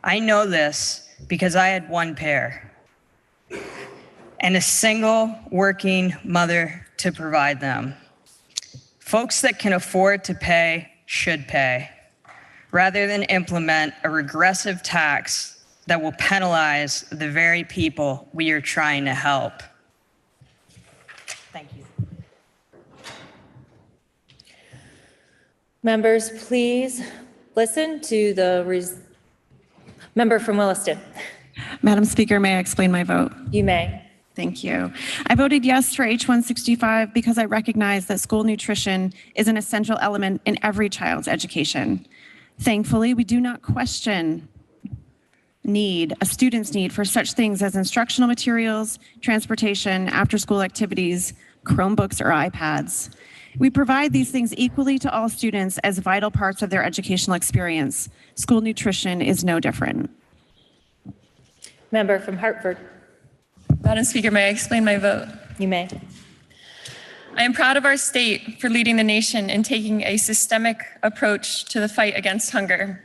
[SPEAKER 25] I know this because I had 1 pair and a single working mother to provide them. Folks that can afford to pay should pay, rather than implement a regressive tax that will penalize the very people we are trying to help. Thank you.
[SPEAKER 1] Members, please listen to the member from Williston.
[SPEAKER 5] Madam Speaker, may I explain my vote?
[SPEAKER 1] You may.
[SPEAKER 5] Thank you. I voted yes for H165 because I recognize that school nutrition is an essential element in every child's education. Thankfully, we do not question a student's need for such things as instructional materials, transportation, after-school activities, Chromebooks, or iPads. We provide these things equally to all students as vital parts of their educational experience. School nutrition is no different.
[SPEAKER 1] Member from Hartford.
[SPEAKER 20] Madam Speaker, may I explain my vote?
[SPEAKER 1] You may.
[SPEAKER 20] I am proud of our state for leading the nation in taking a systemic approach to the fight against hunger,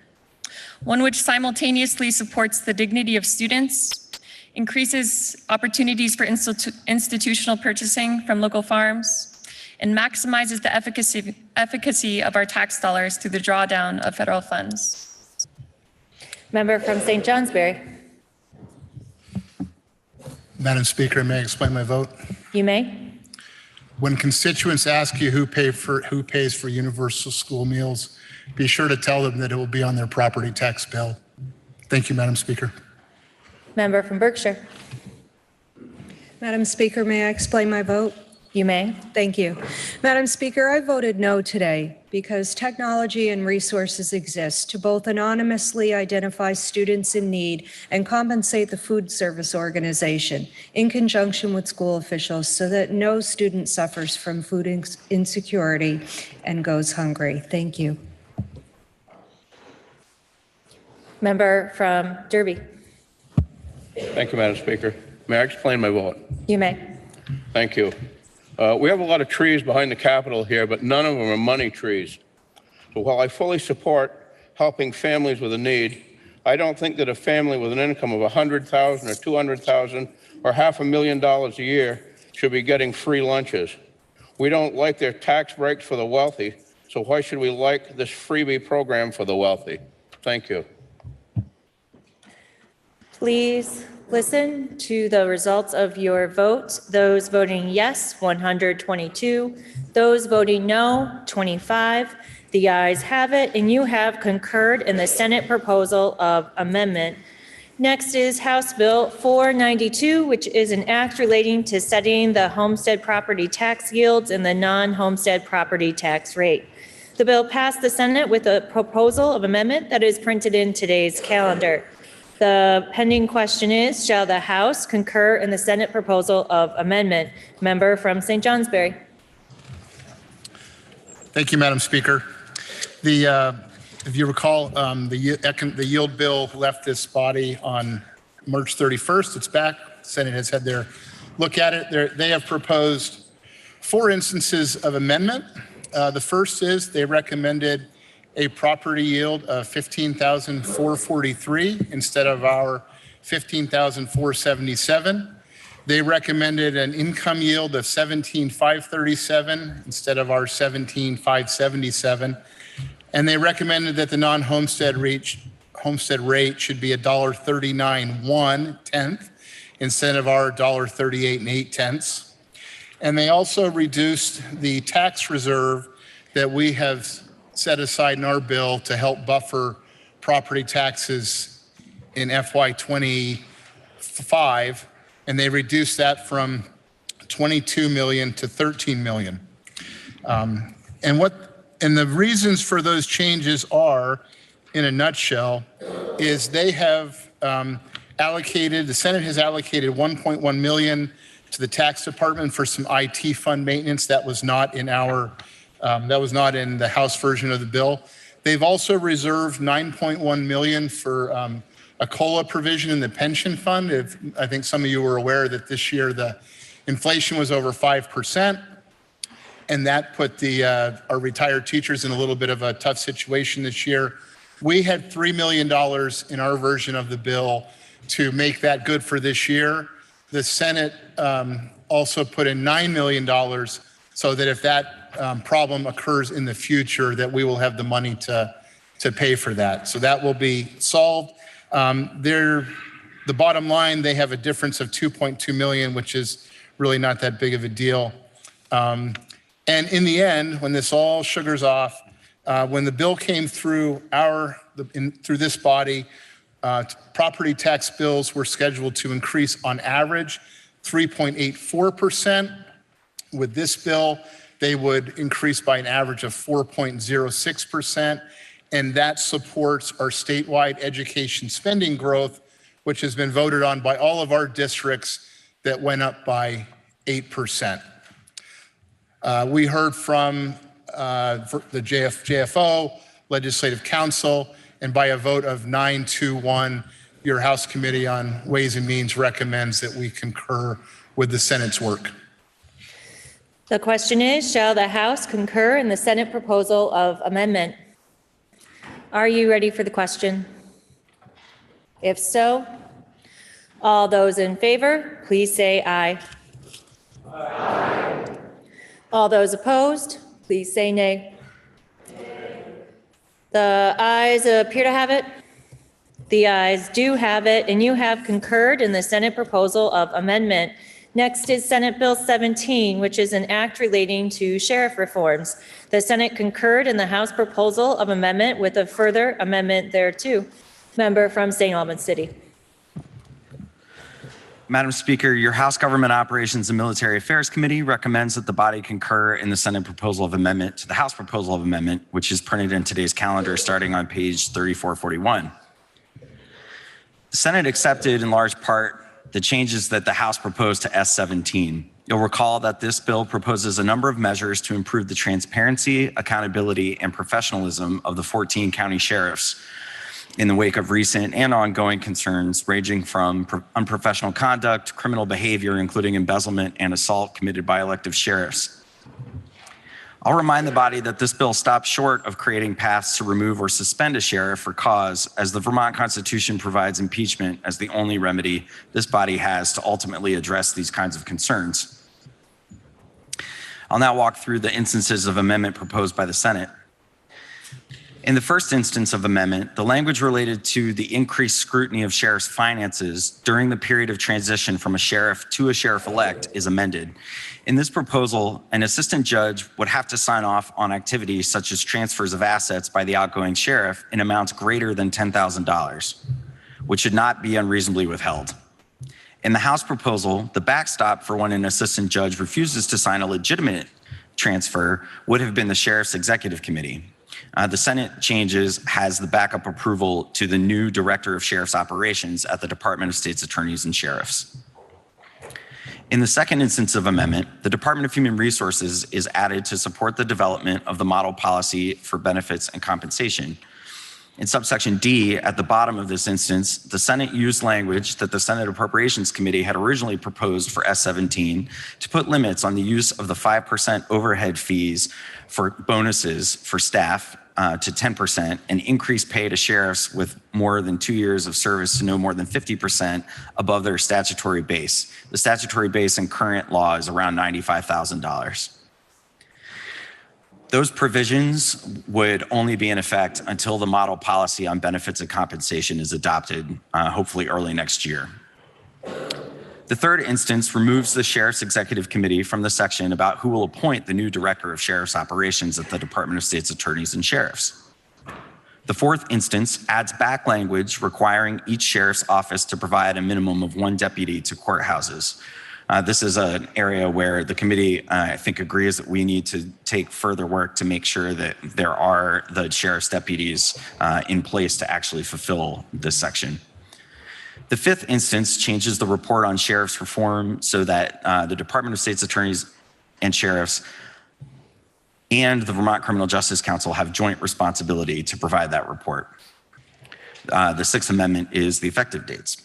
[SPEAKER 20] one which simultaneously supports the dignity of students, increases opportunities for institutional purchasing from local farms, and maximizes the efficacy of our tax dollars through the drawdown of federal funds.
[SPEAKER 1] Member from St. Johnsbury.
[SPEAKER 12] Madam Speaker, may I explain my vote?
[SPEAKER 1] You may.
[SPEAKER 12] When constituents ask you who pays for universal school meals, be sure to tell them that it will be on their property tax bill. Thank you, Madam Speaker.
[SPEAKER 1] Member from Berkshire.
[SPEAKER 13] Madam Speaker, may I explain my vote?
[SPEAKER 1] You may.
[SPEAKER 13] Thank you. Madam Speaker, I voted no today because technology and resources exist to both anonymously identify students in need and compensate the food service organization in conjunction with school officials so that no student suffers from food insecurity and goes hungry. Thank you.
[SPEAKER 1] Member from Derby.
[SPEAKER 15] Thank you, Madam Speaker. May I explain my vote?
[SPEAKER 1] You may.
[SPEAKER 15] Thank you. We have a lot of trees behind the Capitol here, but none of them are money trees. So while I fully support helping families with a need, I don't think that a family with an income of $100,000 or $200,000 or $500,000 a year should be getting free lunches. We don't like their tax breaks for the wealthy, so why should we like this freebie program for the wealthy? Thank you.
[SPEAKER 1] Please listen to the results of your vote. Those voting yes, 122. Those voting no, 25. The ayes have it, and you have concurred in the Senate proposal of amendment. Next is House Bill 492, which is an act relating to setting the homestead property tax yields and the non-homestead property tax rate. The bill passed the Senate with a proposal of amendment that is printed in today's calendar. The pending question is, shall the House concur in the Senate proposal of amendment? Member from St. Johnsbury.
[SPEAKER 12] Thank you, Madam Speaker. If you recall, the yield bill left this body on March 31st. It's back. The Senate has had their look at it. They have proposed 4 instances of amendment. The first is they recommended a property yield of $15,443 instead of our $15,477. They recommended an income yield of $17,537 instead of our $17,577. And they recommended that the non-homestead rate should be $1.39 1/10 instead of our $1.38 8/10. And they also reduced the tax reserve that we have set aside in our bill to help buffer property taxes in FY25, and they reduced that from 22 million to 13 million. And the reasons for those changes are, in a nutshell, is they have the Senate has allocated 1.1 million to the tax department for some IT fund maintenance that was not in the House version of the bill. They've also reserved 9.1 million for a COLA provision in the pension fund. I think some of you were aware that this year the inflation was over 5%, and that put our retired teachers in a little bit of a tough situation this year. We had $3 million in our version of the bill to make that good for this year. The Senate also put in $9 million so that if that problem occurs in the future, that we will have the money to pay for that. So that will be solved. The bottom line, they have a difference of 2.2 million, which is really not that big of a deal. And in the end, when this all sugars off, when the bill came through through this body, property tax bills were scheduled to increase on average 3.84%. With this bill, they would increase by an average of 4.06%. And that supports our statewide education spending growth, which has been voted on by all of our districts, that went up by 8%. We heard from the JFO, Legislative Council, and by a vote of 9-1, your House Committee on Ways and Means recommends that we concur with the Senate's work.
[SPEAKER 1] The question is, shall the House concur in the Senate proposal of amendment? Are you ready for the question? If so, all those in favor, please say aye. Aye. All those opposed, please say nay. The ayes appear to have it. The ayes do have it, and you have concurred in the Senate proposal of amendment. Next is Senate Bill 17, which is an act relating to sheriff reforms. The Senate concurred in the House proposal of amendment with a further amendment thereto. Member from St. Albans City.
[SPEAKER 6] Madam Speaker, your House Government Operations and Military Affairs Committee recommends that the body concur in the Senate proposal of amendment to the House proposal of amendment, which is printed in today's calendar starting on page 3441. The Senate accepted in large part the changes that the House proposed to S-17. You'll recall that this bill proposes a number of measures to improve the transparency, accountability, and professionalism of the 14 county sheriffs in the wake of recent and ongoing concerns ranging from unprofessional conduct, criminal behavior, including embezzlement and assault committed by elective sheriffs. I'll remind the body that this bill stops short of creating paths to remove or suspend a sheriff for cause, as the Vermont Constitution provides impeachment as the only remedy this body has to ultimately address these kinds of concerns. I'll now walk through the instances of amendment proposed by the Senate. In the first instance of amendment, the language related to the increased scrutiny of sheriff's finances during the period of transition from a sheriff to a sheriff-elect is amended. In this proposal, an assistant judge would have to sign off on activities such as transfers of assets by the outgoing sheriff in amounts greater than $10,000, which should not be unreasonably withheld. In the House proposal, the backstop for when an assistant judge refuses to sign a legitimate transfer would have been the sheriff's executive committee. The Senate changes has the backup approval to the new Director of Sheriff's Operations at the Department of State's Attorneys and Sheriffs. In the second instance of amendment, the Department of Human Resources is added to support the development of the model policy for benefits and compensation. In subsection D, at the bottom of this instance, the Senate used language that the Senate Appropriations Committee had originally proposed for S-17 to put limits on the use of the 5% overhead fees for bonuses for staff to 10% and increase pay to sheriffs with more than 2 years of service to no more than 50% above their statutory base. The statutory base in current law is around $95,000. Those provisions would only be in effect until the model policy on benefits and compensation is adopted, hopefully early next year. The third instance removes the Sheriff's Executive Committee from the section about who will appoint the new Director of Sheriff's Operations at the Department of State's Attorneys and Sheriffs. The fourth instance adds back language requiring each sheriff's office to provide a minimum of 1 deputy to courthouses. This is an area where the committee, I think, agrees that we need to take further work to make sure that there are the sheriff's deputies in place to actually fulfill this section. The fifth instance changes the report on sheriff's reform so that the Department of State's Attorneys and Sheriffs and the Vermont Criminal Justice Council have joint responsibility to provide that report. The Sixth Amendment is the effective dates.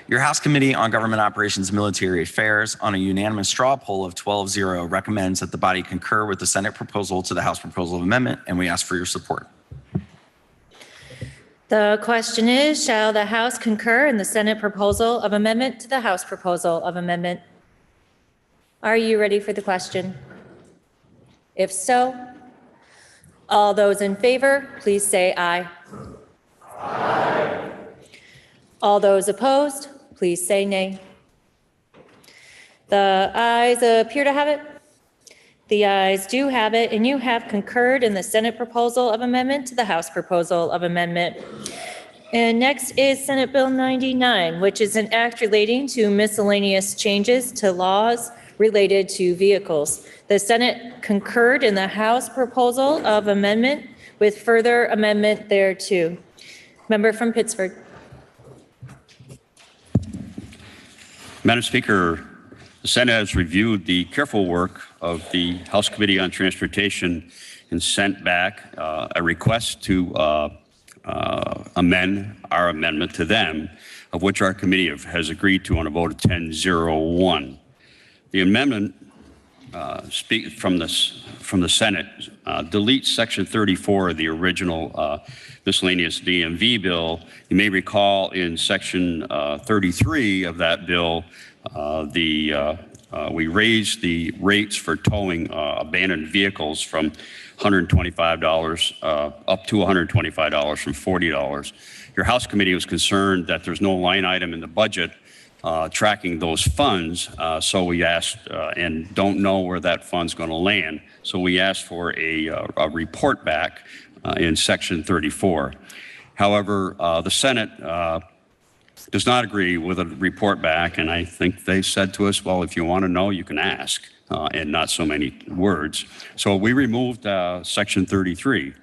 [SPEAKER 6] Your House Committee on Government Operations and Military Affairs, on a unanimous straw poll of 12-0, recommends that the body concur with the Senate proposal to the House proposal of amendment, and we ask for your support.
[SPEAKER 1] The question is, shall the House concur in the Senate proposal of amendment to the House proposal of amendment? Are you ready for the question? If so, all those in favor, please say aye. Aye. All those opposed, please say nay. The ayes appear to have it. The ayes do have it, and you have concurred in the Senate proposal of amendment to the House proposal of amendment. And next is Senate Bill 99, which is an act relating to miscellaneous changes to laws related to vehicles. The Senate concurred in the House proposal of amendment with further amendment thereto. Member from Pittsburgh.
[SPEAKER 10] Madam Speaker, the Senate has reviewed the careful work of the House Committee on Transportation and sent back a request to amend our amendment to them, of which our committee has agreed to on a vote of 10-0-1. The amendment from the Senate deletes Section 34 of the original miscellaneous DMV bill. You may recall in Section 33 of that bill, we raised the rates for towing abandoned vehicles from $125 up to $125 from $40. Your House committee was concerned that there's no line item in the budget tracking those funds, so we asked and don't know where that fund's going to land. So we asked for a report back in Section 34. However, the Senate does not agree with a report back, and I think they said to us, well, if you want to know, you can ask, and not so many words. So we removed Section 33,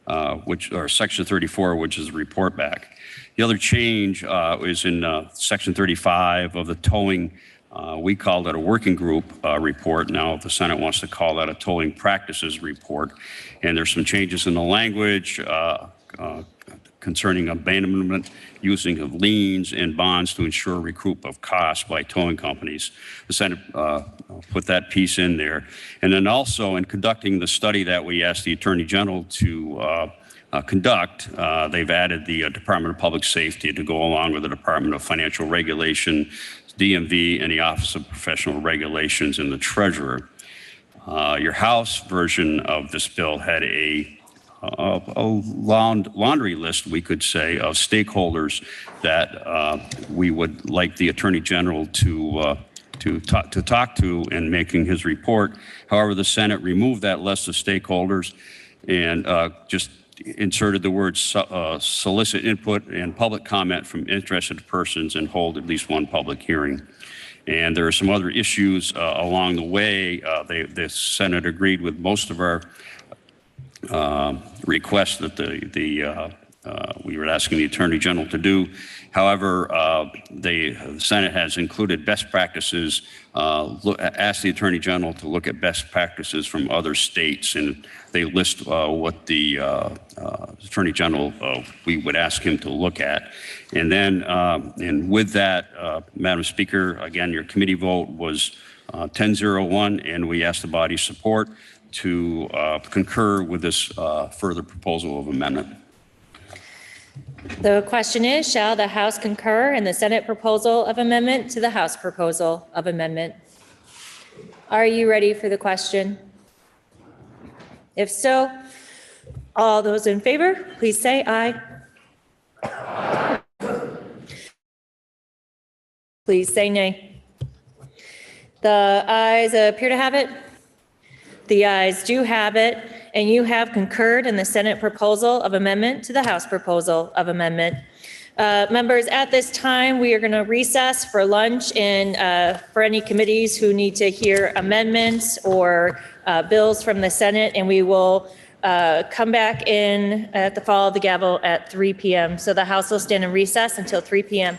[SPEAKER 10] or Section 34, which is a report back. The other change is in Section 35 of the towing. We called it a working group report. Now the Senate wants to call that a towing practices report. And there's some changes in the language concerning abandonment, using of liens and bonds to ensure recoup of costs by towing companies. The Senate put that piece in there. And then also in conducting the study that we asked the Attorney General to conduct, they've added the Department of Public Safety to go along with the Department of Financial Regulation, DMV, and the Office of Professional Regulations and the Treasurer. Your House version of this bill had a laundry list, we could say, of stakeholders that we would like the Attorney General to talk to in making his report. However, the Senate removed that list of stakeholders and just inserted the words solicit input and public comment from interested persons and hold at least one public hearing. And there are some other issues along the way. The Senate agreed with most of our requests that we were asking the Attorney General to do. However, the Senate has included best practices, asked the Attorney General to look at best practices from other states, and they list what the Attorney General, we would ask him to look at. And then, and with that, Madam Speaker, again, your committee vote was 10-0-1, and we asked the body's support to concur with this further proposal of amendment.
[SPEAKER 1] The question is, shall the House concur in the Senate proposal of amendment to the House proposal of amendment? Are you ready for the question? If so, all those in favor, please say aye. Please say nay. The ayes appear to have it. The ayes do have it, and you have concurred in the Senate proposal of amendment to the House proposal of amendment. Members, at this time, we are going to recess for lunch and for any committees who need to hear amendments or bills from the Senate, and we will come back in at the fall of the gavel at 3 p.m. So the House will stand in recess until 3 p.m.